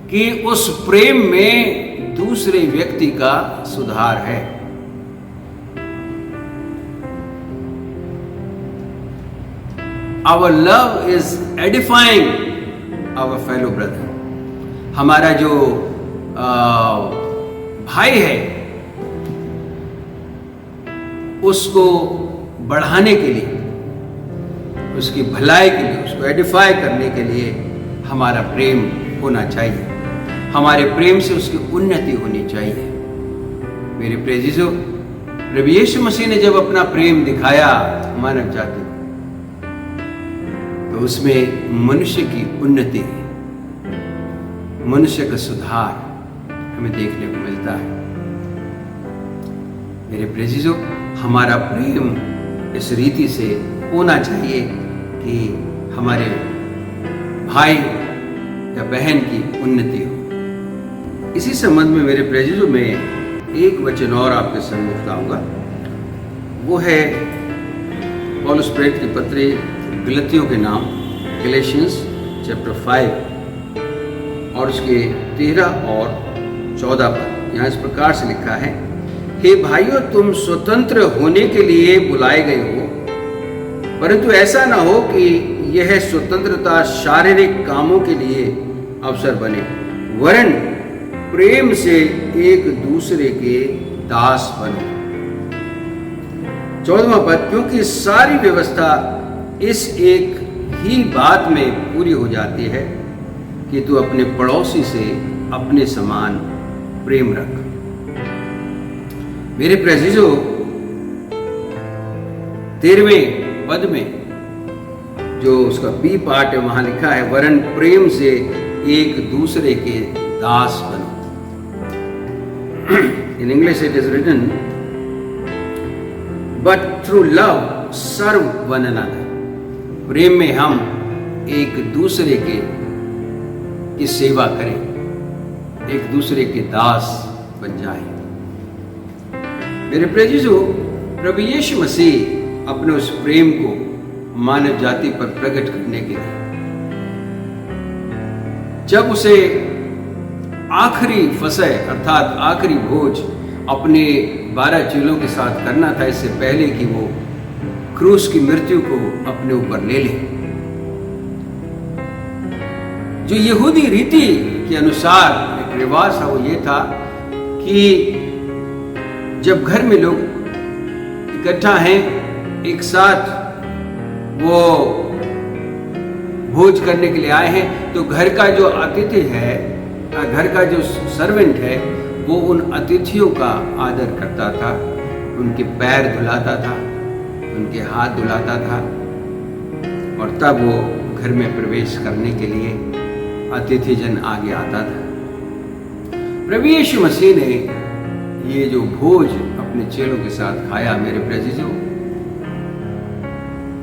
कि उस प्रेम में दूसरे व्यक्ति का सुधार है। Our love is edifying our fellow brother. हमारा जो भाई है उसको बढ़ाने के लिए, उसकी भलाई के लिए, उसको एडिफाई करने के लिए हमारा प्रेम होना चाहिए। हमारे प्रेम से उसकी उन्नति होनी चाहिए। मेरे प्रेजिजो, प्रभु यीशु मसीह ने जब अपना प्रेम दिखाया मानव जाति को, तो उसमें मनुष्य की उन्नति, मनुष्य का सुधार हमें देखने को मिलता है। मेरे प्रेजिजो, हमारा प्रेम इस रीति से होना चाहिए कि हमारे भाई या बहन की उन्नति हो। इसी संबंध में मेरे प्रेजिजो में एक वचन और आपके सम्मुख लाऊंगा, वो है पौलुस प्रेरित की पत्री गलतियों के नाम, गैलेशियंस चैप्टर 5 और उसके 13 और 14 पद। यहाँ इस प्रकार से लिखा है, हे भाइयों, तुम स्वतंत्र होने के लिए बुलाए गए हो, परंतु ऐसा ना हो कि यह स्वतंत्रता शारीरिक कामों के लिए अवसर बने, वरन प्रेम से एक दूसरे के दास बनो। 14वां पद, क्योंकि सारी व्यवस्था इस एक ही बात में पूरी हो जाती है कि तू अपने पड़ोसी से अपने समान प्रेम रख। मेरे प्रेजिजो, 13वें पद में जो उसका बी पार्ट है वहां लिखा है, वरन प्रेम से एक दूसरे के दास बनो। In English it is written, but through love serve one another. प्रेम में हम एक दूसरे की सेवा करें, एक दूसरे के दास बन जाएं। मेरे प्रेजिजो, प्रभु यीशु मसीह अपने उस प्रेम को मानव जाति पर प्रकट करने के लिए जब उसे आखिरी फसह अर्थात आखिरी भोज अपने 12 चेलों के साथ करना था, इससे पहले कि वो क्रूस की मृत्यु को अपने ऊपर ले ले, जो यहूदी रीति के अनुसार एक रिवाज था, वो ये था कि जब घर में लोग इकट्ठा हैं, एक साथ वो भोज करने के लिए आए हैं, तो घर का जो अतिथि है, घर का जो सर्वेंट है, वो उन अतिथियों का आदर करता था, उनके पैर धुलाता था, उनके हाथ धुलाता था, और तब वो घर में प्रवेश करने के लिए अतिथिजन आगे आता था। प्रभु यीशु मसीह ने ये जो भोज अपने चेलों के साथ खाया, मेरे प्रेजिजो,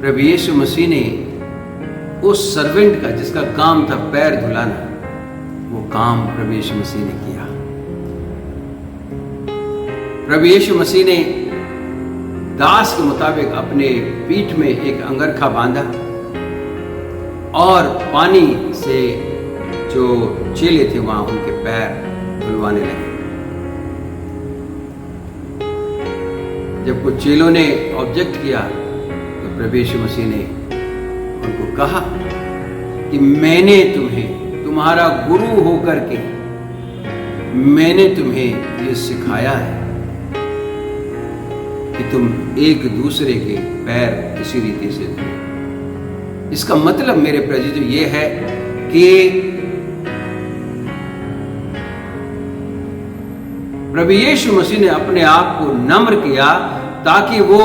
प्रभु यीशु मसीह ने उस सर्वेंट का जिसका काम था पैर धुलाना, वो काम प्रभु यीशु मसीह ने किया। प्रभु यीशु मसीह ने दास के मुताबिक अपने पीठ में एक अंगरखा बांधा और पानी से जो चेले थे वहां उनके पैर धुलवाने लगे। जब कुछ चेलों ने ऑब्जेक्ट किया तो प्रभु यीशु मसीह ने उनको कहा कि मैंने तुम्हें तुम्हारा गुरु होकर के मैंने तुम्हें ये सिखाया है कि तुम एक दूसरे के पैर इसी रीति से धो। इसका मतलब मेरे प्रजी तो ये है कि प्रभु यीशु मसीह ने अपने आप को नम्र किया ताकि वो,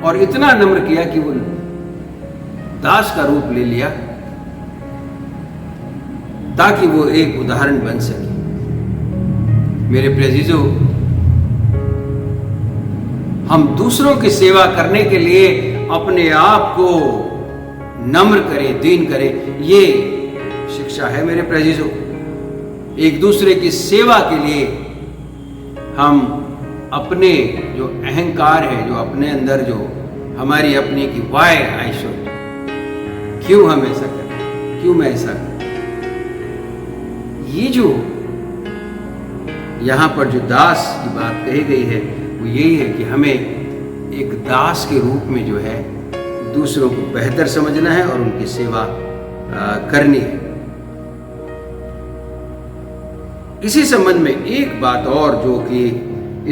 और इतना नम्र किया कि वो दास का रूप ले लिया ताकि वो एक उदाहरण बन सके। मेरे प्रेजीजो, हम दूसरों की सेवा करने के लिए अपने आप को नम्र करें, दीन करें, ये शिक्षा है मेरे प्रेजीजो। एक दूसरे की सेवा के लिए हम अपने जो अहंकार है, जो अपने अंदर जो हमारी अपनी की वाई आई शुड, क्यों हम ऐसा करें, क्यों मैं ऐसा करूं, ये जो यहां पर जो दास की बात कही गई है वो यही है कि हमें एक दास के रूप में जो है दूसरों को बेहतर समझना है और उनकी सेवा करनी है। इसी संबंध में एक बात और जो कि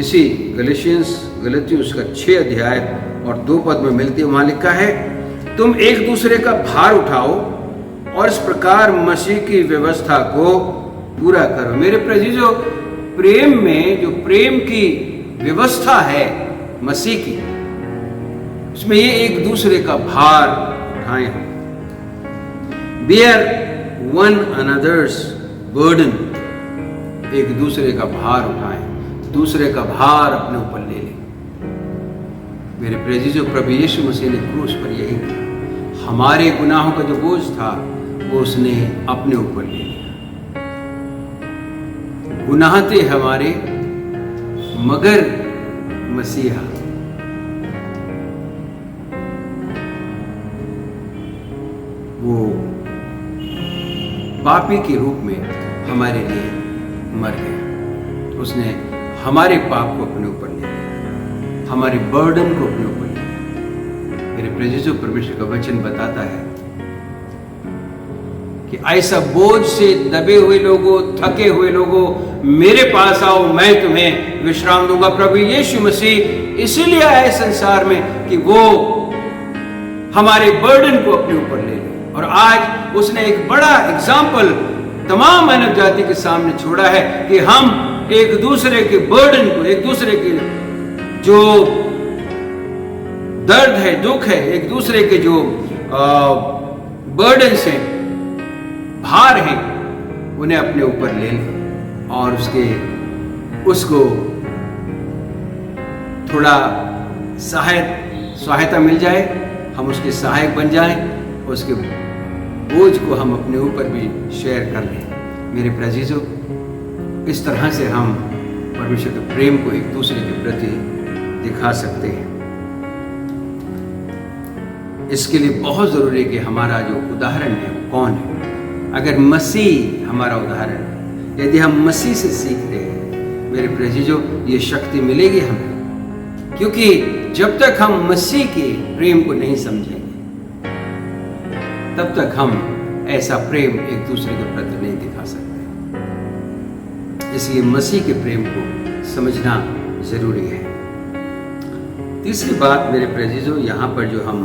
इसी गलतियों उसका 6 अध्याय और 2 पद में मिलती है, वहां लिखा है, तुम एक दूसरे का भार उठाओ और इस प्रकार मसीह की व्यवस्था को पूरा करो। मेरे प्रेजीजो, प्रेम में जो प्रेम की व्यवस्था है मसीह की, उसमें ये एक दूसरे का भार उठाएं हम। Bear one another's burden, एक दूसरे का भार उठाएं, दूसरे का भार अपने ऊपर ले लें। मेरे प्रेजीजो, प्रभु यीशु मसीह ने क्रूस पर यही किया। हमारे गुनाहों का जो बोझ था वो उसने अपने ऊपर ले लिया। गुनाह थे हमारे, मगर मसीहा वो पापी के रूप में हमारे लिए मर गया। उसने हमारे पाप को अपने ऊपर ले लिया, हमारे बर्डन को अपने ऊपर ले लिया। मेरे प्रेजीजो, परमेश्वर का वचन बताता है कि ऐसा बोझ से दबे हुए लोगों, थके हुए लोगों, मेरे पास आओ, मैं तुम्हें विश्राम दूंगा। प्रभु यीशु मसीह इसीलिए आए संसार में कि वो हमारे बर्डन को अपने ऊपर ले ले। और आज उसने एक बड़ा एग्जाम्पल तमाम मानव जाति के सामने छोड़ा है कि हम एक दूसरे के बर्डन को, एक दूसरे के जो दर्द है, दुख है, एक दूसरे के जो बर्डन से भार हैं, उन्हें अपने ऊपर ले लें और उसको थोड़ा सहायता मिल जाए, हम उसके सहायक बन जाएं, उसके बोझ को हम अपने ऊपर भी शेयर कर लें। मेरे प्रेजीजो, इस तरह से हम परमेश्वर के प्रेम को एक दूसरे के प्रति दिखा सकते हैं। इसके लिए बहुत जरूरी है कि हमारा जो उदाहरण है वो कौन है। अगर मसीह हमारा उदाहरण है, यदि हम मसीह से सीखते हैं, मेरे प्रेजीजो, ये शक्ति मिलेगी हमें, क्योंकि जब तक हम मसीह के प्रेम को नहीं समझेंगे तब तक हम ऐसा प्रेम एक दूसरे के प्रति नहीं दिखा सकते। इसलिए मसीह के प्रेम को समझना जरूरी है। तीसरी बात मेरे प्रेजीजो, यहाँ पर जो हम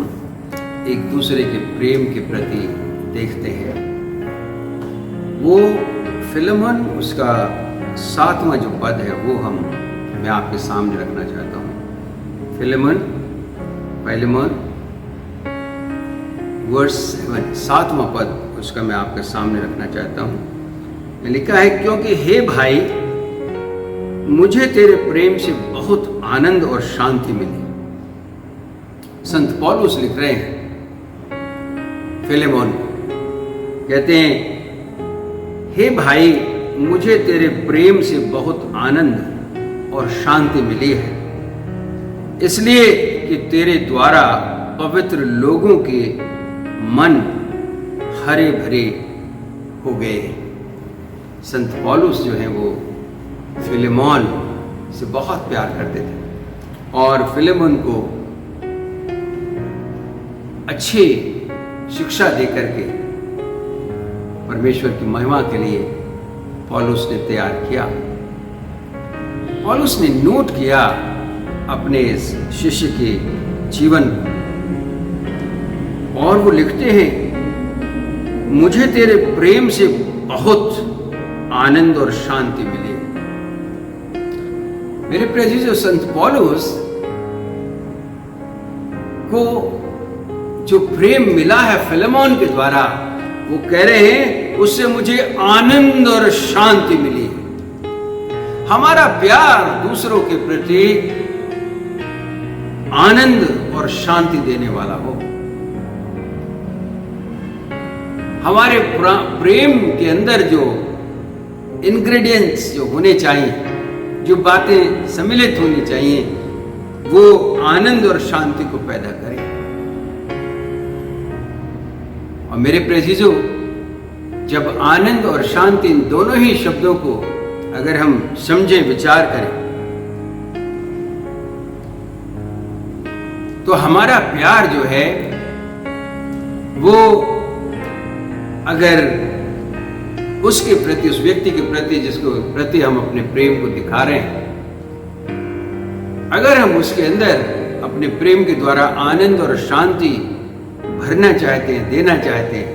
एक दूसरे के प्रेम के प्रति देखते हैं, वो फिलेमोन, उसका 7वां जो पद है वो मैं आपके सामने रखना चाहता हूँ। फिलेमोन वर्स 7वां पद, उसका मैं आपके सामने रखना चाहता हूँ। लिखा है, क्योंकि हे भाई, मुझे तेरे प्रेम से बहुत आनंद और शांति मिली। संत पौलुस लिख रहे हैं फिलेमोन, कहते हैं, हे भाई, मुझे तेरे प्रेम से बहुत आनंद और शांति मिली है, इसलिए कि तेरे द्वारा पवित्र लोगों के मन हरे भरे हो गए हैं। संत पौलुस जो है वो फिलेमोन से बहुत प्यार करते थे और फिलेमोन को अच्छी शिक्षा दे करके परमेश्वर की महिमा के लिए पौलुस ने तैयार किया। पौलुस ने नोट किया अपने इस शिष्य के जीवन को और वो लिखते हैं, मुझे तेरे प्रेम से बहुत आनंद और शांति मिली। मेरे प्रिय जो संत पौलुस को जो प्रेम मिला है फिलेमोन के द्वारा, वो कह रहे हैं उससे मुझे आनंद और शांति मिली है। हमारा प्यार दूसरों के प्रति आनंद और शांति देने वाला हो। हमारे प्रेम के अंदर जो इंग्रेडिएंट्स जो होने चाहिए, जो बातें सम्मिलित होनी चाहिए, वो आनंद और शांति को पैदा करें। और मेरे प्रियजनों, जब आनंद और शांति इन दोनों ही शब्दों को अगर हम समझें, विचार करें, तो हमारा प्यार जो है वो अगर उसके प्रति, उस व्यक्ति के प्रति जिसको प्रति हम अपने प्रेम को दिखा रहे हैं, अगर हम उसके अंदर अपने प्रेम के द्वारा आनंद और शांति भरना चाहते हैं, देना चाहते हैं,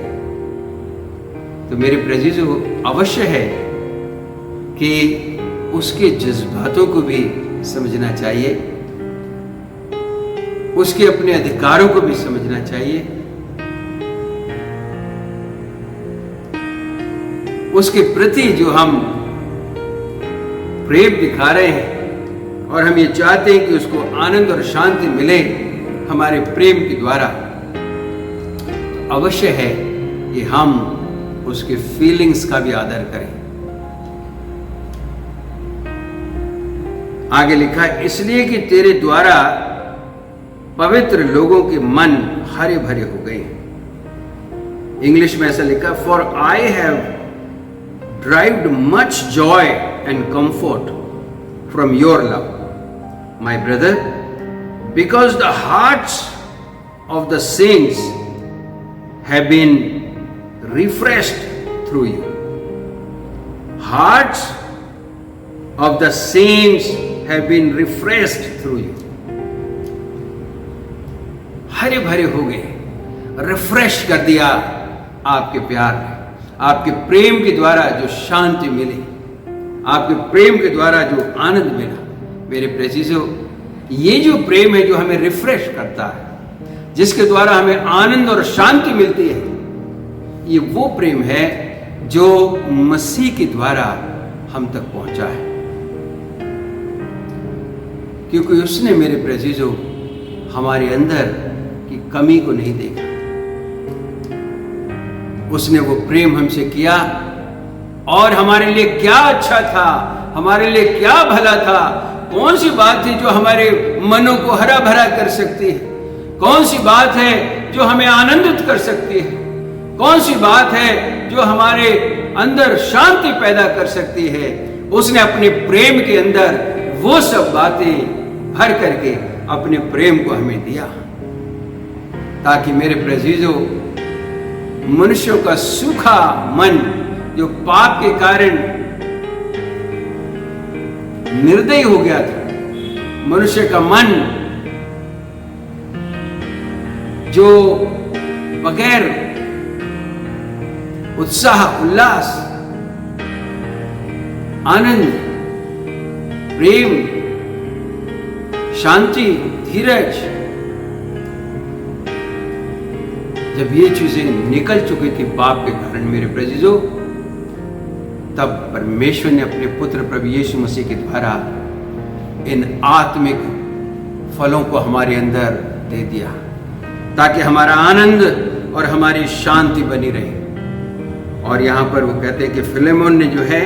तो मेरे प्रियजनों अवश्य है कि उसके जज्बातों को भी समझना चाहिए, उसके अपने अधिकारों को भी समझना चाहिए, उसके प्रति जो हम प्रेम दिखा रहे हैं और हम ये चाहते हैं कि उसको आनंद और शांति मिले हमारे प्रेम के द्वारा, तो अवश्य है कि हम उसके फीलिंग्स का भी आदर करें। आगे लिखा, इसलिए कि तेरे द्वारा पवित्र लोगों के मन हरे भरे हो गए। इंग्लिश में ऐसा लिखा, for I have derived much joy and comfort from your love, my brother, because the hearts of the saints have been refreshed through you. Hearts of the saints have been refreshed through you. हरे भरे हो गए, refresh कर दिया आपके प्यार ने, आपके प्रेम के द्वारा जो शांति मिली, आपके प्रेम के द्वारा जो आनंद मिला। मेरे प्रियजनों, ये जो प्रेम है जो हमें रिफ्रेश करता है, जिसके द्वारा हमें आनंद और शांति मिलती है, ये वो प्रेम है जो मसीह के द्वारा हम तक पहुंचा है। क्योंकि उसने मेरे प्रियजनों हमारे अंदर की कमी को नहीं देखा, उसने वो प्रेम हमसे किया और हमारे लिए क्या अच्छा था, हमारे लिए क्या भला था। कौन सी बात थी जो हमारे मनों को हरा भरा कर सकती है? कौन सी बात है जो हमें आनंदित कर सकती है? कौन सी बात है जो हमारे अंदर शांति पैदा कर सकती है? उसने अपने प्रेम के अंदर वो सब बातें भर करके अपने प्रेम को हमें दिया, ताकि मेरे प्रियजनों मनुष्यों का सूखा मन जो पाप के कारण निर्दयी हो गया था, मनुष्य का मन जो बगैर उत्साह, उल्लास, आनंद, प्रेम, शांति, धीरज, जब ये चीजें निकल चुकी थी पाप के कारण मेरे प्रियजनों, तब परमेश्वर ने अपने पुत्र प्रभु यीशु मसीह के द्वारा इन आत्मिक फलों को हमारे अंदर दे दिया, ताकि हमारा आनंद और हमारी शांति बनी रहे। और यहां पर वो कहते हैं कि फिलेमोन ने जो है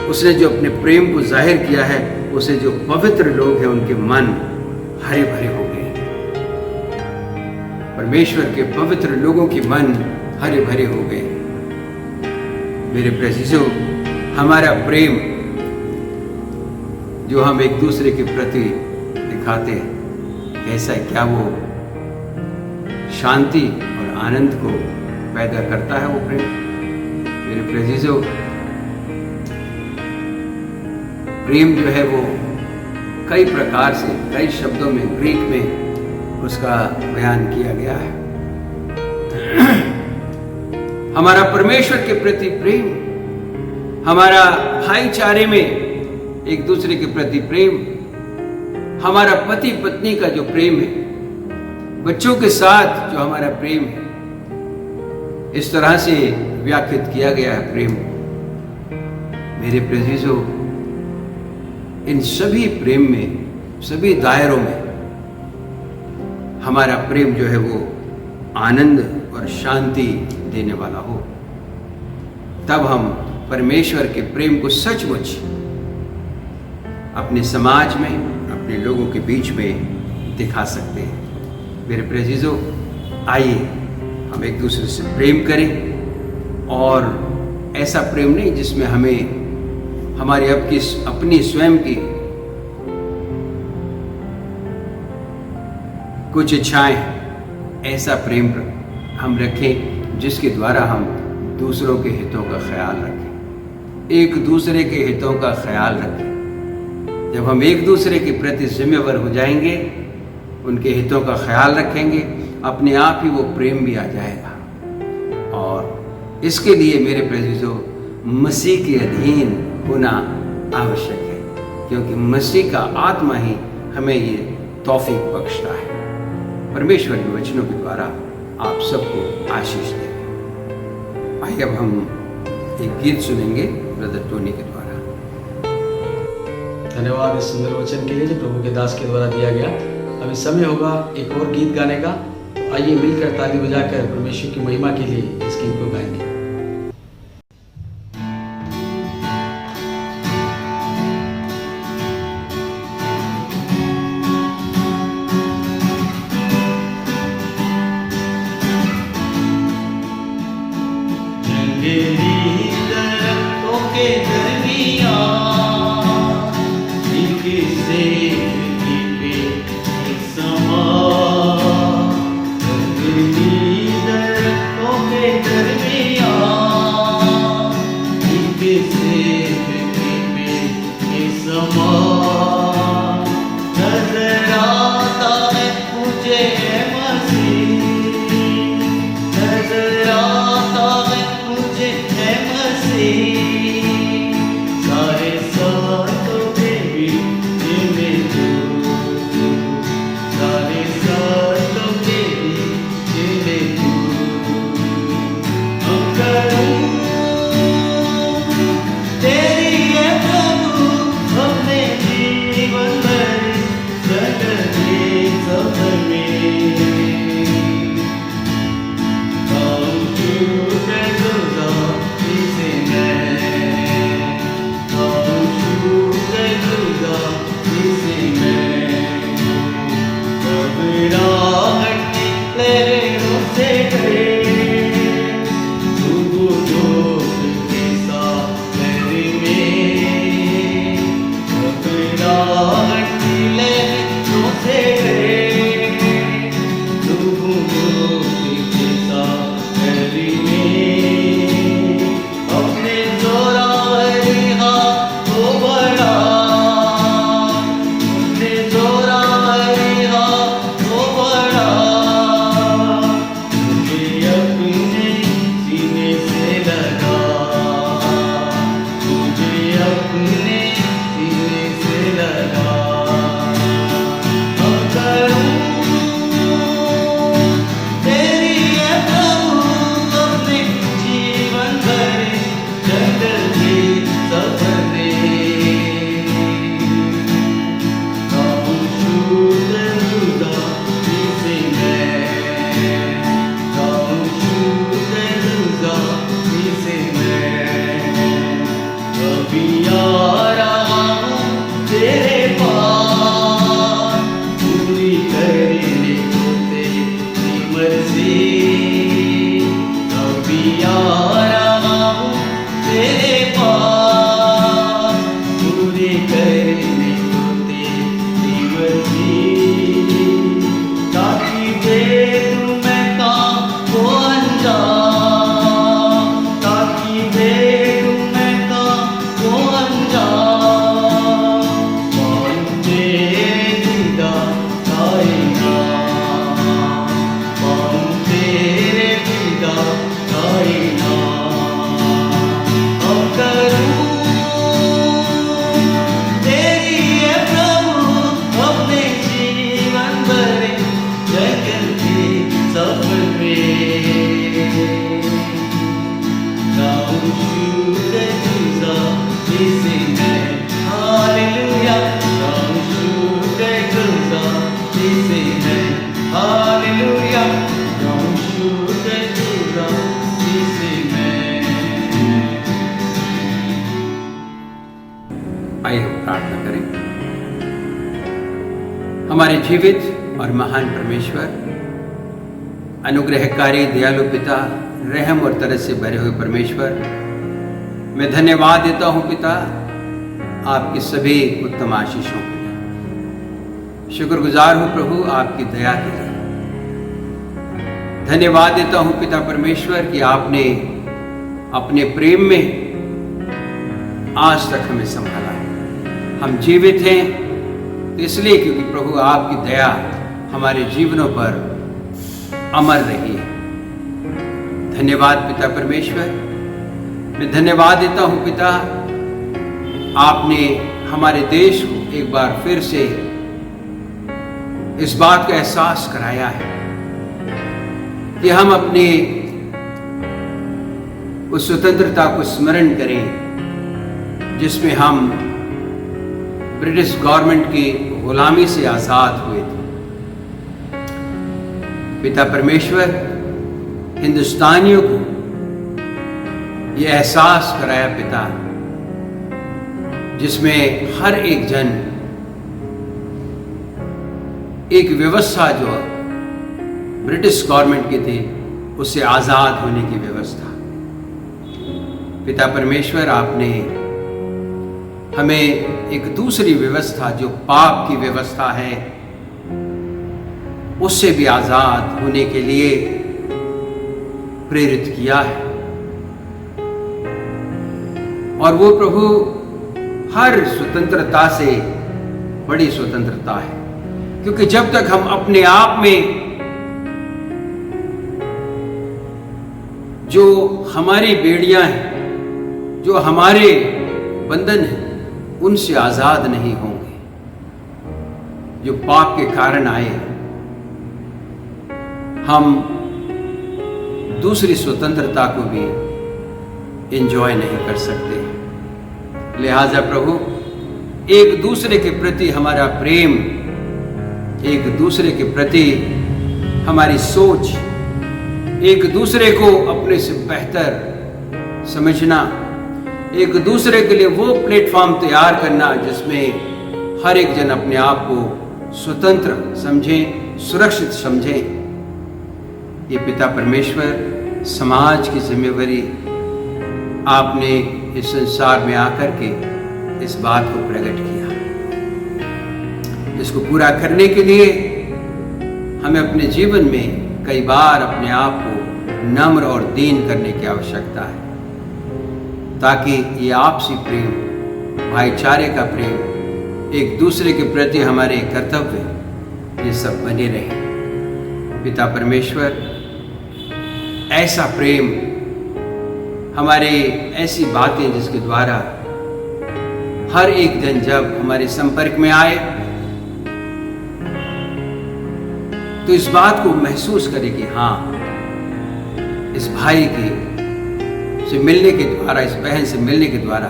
उसने जो अपने प्रेम को जाहिर किया है, उसे जो पवित्र लोग हैं उनके मन हरे भरे हो गए। परमेश्वर के पवित्र लोगों के मन हरे भरे हो गए। मेरे प्रेसिसो, हमारा प्रेम जो हम एक दूसरे के प्रति दिखाते हैं, ऐसा क्या वो शांति और आनंद को पैदा करता है वो प्रेम? मेरे प्रेसिसो, प्रेम जो है वो कई प्रकार से, कई शब्दों में, ग्रीक में उसका बयान किया गया है। हमारा परमेश्वर के प्रति प्रेम, हमारा भाईचारे में एक दूसरे के प्रति प्रेम, हमारा पति पत्नी का जो प्रेम है, बच्चों के साथ जो हमारा प्रेम है, इस तरह से व्याख्यात किया गया है प्रेम। मेरे प्रेसिसो, इन सभी प्रेम में, सभी दायरों में हमारा प्रेम जो है वो आनंद और शांति देने वाला हो, तब हम परमेश्वर के प्रेम को सचमुच अपने समाज में, अपने लोगों के बीच में दिखा सकते हैं। मेरे प्रेसिसो, आइए हम एक दूसरे से प्रेम करें, और ऐसा प्रेम नहीं जिसमें हमें हमारी अपनी स्वयं की कुछ इच्छाएं, ऐसा प्रेम हम रखें जिसके द्वारा हम दूसरों के हितों का ख्याल रखें, एक दूसरे के हितों का ख्याल रखें। जब हम एक दूसरे के प्रति जिम्मेवार हो जाएंगे, उनके हितों का ख्याल रखेंगे, अपने आप ही वो प्रेम भी आ जाएगा। और इसके लिए मेरे प्रेसिसो, मसीह के अधीन होना आवश्यक है, क्योंकि मसीह का आत्मा ही हमें ये तौफीक बख्शता है। परमेश्वर के वचनों के द्वारा आप सबको आशीष दे। आइए अब हम एक गीत सुनेंगे ब्रदर टोनी के द्वारा। धन्यवाद इस सुंदर वचन के लिए जो प्रभु के दास के द्वारा दिया गया। अभी समय होगा एक और गीत गाने का, तो आइए मिलकर ताली बजाकर परमेश्वर की महिमा के लिए इस गीत को गाएंगे। दरमियाँ करने को तेरी मर्जी, ताकि दे दूं मैं काम को अंजाम, ताकि दे दूं मैं काम को अंजाम। कौन तेरे दीदार आएगा, कौन तेरे दीदार आएगा। हम करूं तेरी है प्रभु अपने जीवन भरे जंगल के सफर पे। Down through the desert, listen and hallelujah. Down through the desert, listen and hallelujah. Down through the desert, listen and आइए हम प्रार्थना करें। हमारे जीवित और महान परमेश्वर, अनुग्रहकारी दयालु पिता, रहम और तरस से भरे हुए परमेश्वर, मैं धन्यवाद देता हूं पिता आपकी सभी उत्तम आशीषों के लिए। शुक्रगुजार हूं प्रभु आपकी दया के लिए। धन्यवाद देता हूं पिता परमेश्वर कि आपने अपने प्रेम में आज तक हमें संभाला है। हम जीवित हैं तो इसलिए क्योंकि प्रभु आपकी दया हमारे जीवनों पर अमर रही है। धन्यवाद पिता परमेश्वर। मैं धन्यवाद देता हूं पिता, आपने हमारे देश को एक बार फिर से इस बात का एहसास कराया है कि हम अपनी उस स्वतंत्रता को स्मरण करें जिसमें हम ब्रिटिश गवर्नमेंट की गुलामी से आजाद हुए थे। पिता परमेश्वर, हिंदुस्तानियों को यह एहसास कराया पिता, जिसमें हर एक जन एक व्यवस्था जो ब्रिटिश गवर्नमेंट की थी उससे आजाद होने की व्यवस्था। पिता परमेश्वर, आपने हमें एक दूसरी व्यवस्था जो पाप की व्यवस्था है उससे भी आजाद होने के लिए प्रेरित किया है। और वो प्रभु हर स्वतंत्रता से बड़ी स्वतंत्रता है, क्योंकि जब तक हम अपने आप में जो हमारी बेड़ियां हैं, जो हमारे बंधन हैं, उनसे आजाद नहीं होंगे जो पाप के कारण आए हैं, हम दूसरी स्वतंत्रता को भी एंजॉय नहीं कर सकते। लिहाजा प्रभु, एक दूसरे के प्रति हमारा प्रेम, एक दूसरे के प्रति हमारी सोच, एक दूसरे को अपने से बेहतर समझना, एक दूसरे के लिए वो प्लेटफॉर्म तैयार करना जिसमें हर एक जन अपने आप को स्वतंत्र समझे, सुरक्षित समझे। ये पिता परमेश्वर, समाज की जिम्मेवारी आपने इस संसार में आकर के इस बात को प्रकट किया। इसको पूरा करने के लिए हमें अपने जीवन में कई बार अपने आप को नम्र और दीन करने की आवश्यकता है, ताकि ये आपसी प्रेम, भाईचारे का प्रेम, एक दूसरे के प्रति हमारे कर्तव्य, ये सब बने रहे। पिता परमेश्वर, ऐसा प्रेम, हमारे ऐसी बातें जिसके द्वारा हर एक जन जब हमारे संपर्क में आए तो इस बात को महसूस करे कि हाँ, इस भाई के से मिलने के द्वारा, इस बहन से मिलने के द्वारा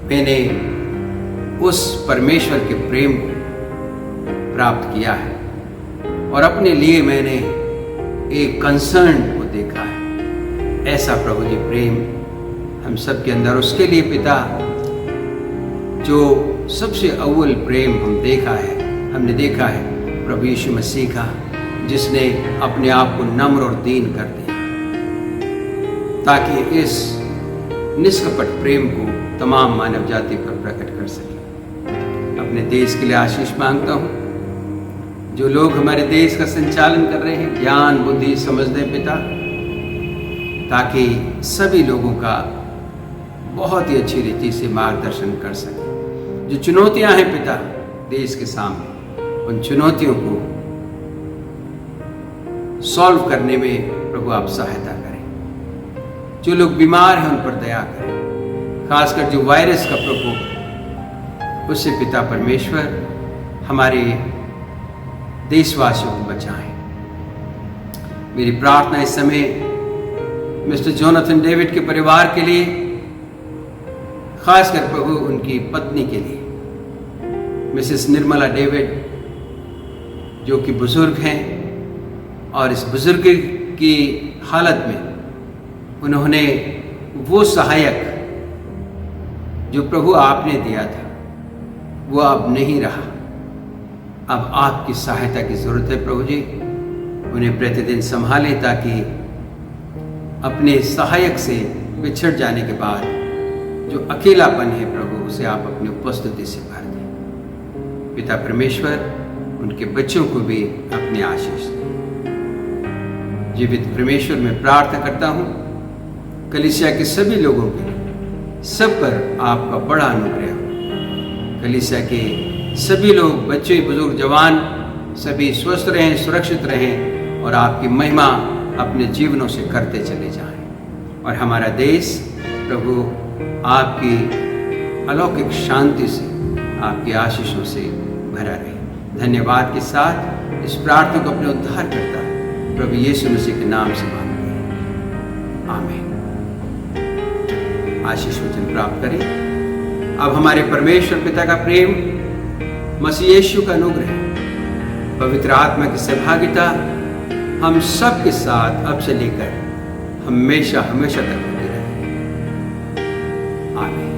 मैंने उस परमेश्वर के प्रेम को प्राप्त किया है और अपने लिए मैंने एक कंसर्न को देखा है। ऐसा प्रभु जी प्रेम हम सब के अंदर, उसके लिए पिता, जो सबसे अव्वल प्रेम हमने देखा है प्रभु यीशु मसीह का, जिसने अपने आप को नम्र और दीन कर दिया ताकि इस निष्कपट प्रेम को तमाम मानव जाति पर प्रकट कर सके। अपने देश के लिए आशीष मांगता हूँ। जो लोग हमारे देश का संचालन कर रहे हैं, ज्ञान बुद्धि समझ दें पिता, ताकि सभी लोगों का बहुत ही अच्छी रीति से मार्गदर्शन कर सके। जो चुनौतियां हैं पिता देश के सामने, उन चुनौतियों को सॉल्व करने में प्रभु आप सहायता करें। जो लोग बीमार हैं उन पर दया करें, खासकर जो वायरस का प्रकोप, उससे पिता परमेश्वर हमारे देशवासियों को बचाएं। मेरी प्रार्थना इस समय मिस्टर जोनाथन डेविड के परिवार के लिए, खासकर प्रभु उनकी पत्नी के लिए, मिसेस निर्मला डेविड, जो कि बुजुर्ग हैं, और इस बुजुर्ग की हालत में उन्होंने वो सहायक जो प्रभु आपने दिया था वो अब नहीं रहा। अब आपकी सहायता की जरूरत है प्रभु जी। उन्हें प्रतिदिन संभालें ताकि अपने सहायक से बिछड़ जाने के बाद जो अकेलापन है प्रभु, उसे आप अपनी उपस्थिति से भर दें। पिता परमेश्वर उनके बच्चों को भी अपनी आशीष दें। जीवित परमेश्वर में प्रार्थना करता हूँ कलीसिया के सभी लोगों के लिए, सब पर आपका बड़ा अनुग्रह हो। कलीसिया के सभी लोग, बच्चे बुजुर्ग जवान, सभी स्वस्थ रहें, सुरक्षित रहें और आपकी महिमा अपने जीवनों से करते चले जाएं। और हमारा देश प्रभु आपकी अलौकिक शांति से, आपकी आशीषों से भरा रहे। धन्यवाद के साथ इस प्रार्थना को अपने उद्धार करता प्रभु यीशु मसीह के नाम से मांगते हैं, आमीन। आशीष वचन प्राप्त करें। अब हमारे परमेश्वर पिता का प्रेम, मसीह यीशु का अनुग्रह, पवित्र आत्मा की सहभागिता हम सब के साथ अब से लेकर हमेशा हमेशा तक होती रहे, आमीन।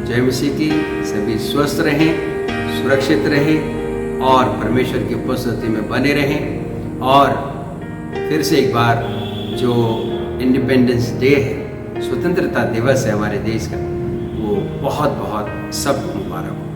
जय मसीह की। सभी स्वस्थ रहें, सुरक्षित रहें और परमेश्वर की उपस्थिति में बने रहें। और फिर से एक बार जो इंडिपेंडेंस डे है, स्वतंत्रता दिवस है हमारे देश का, वो बहुत बहुत सबको मुबारक हो।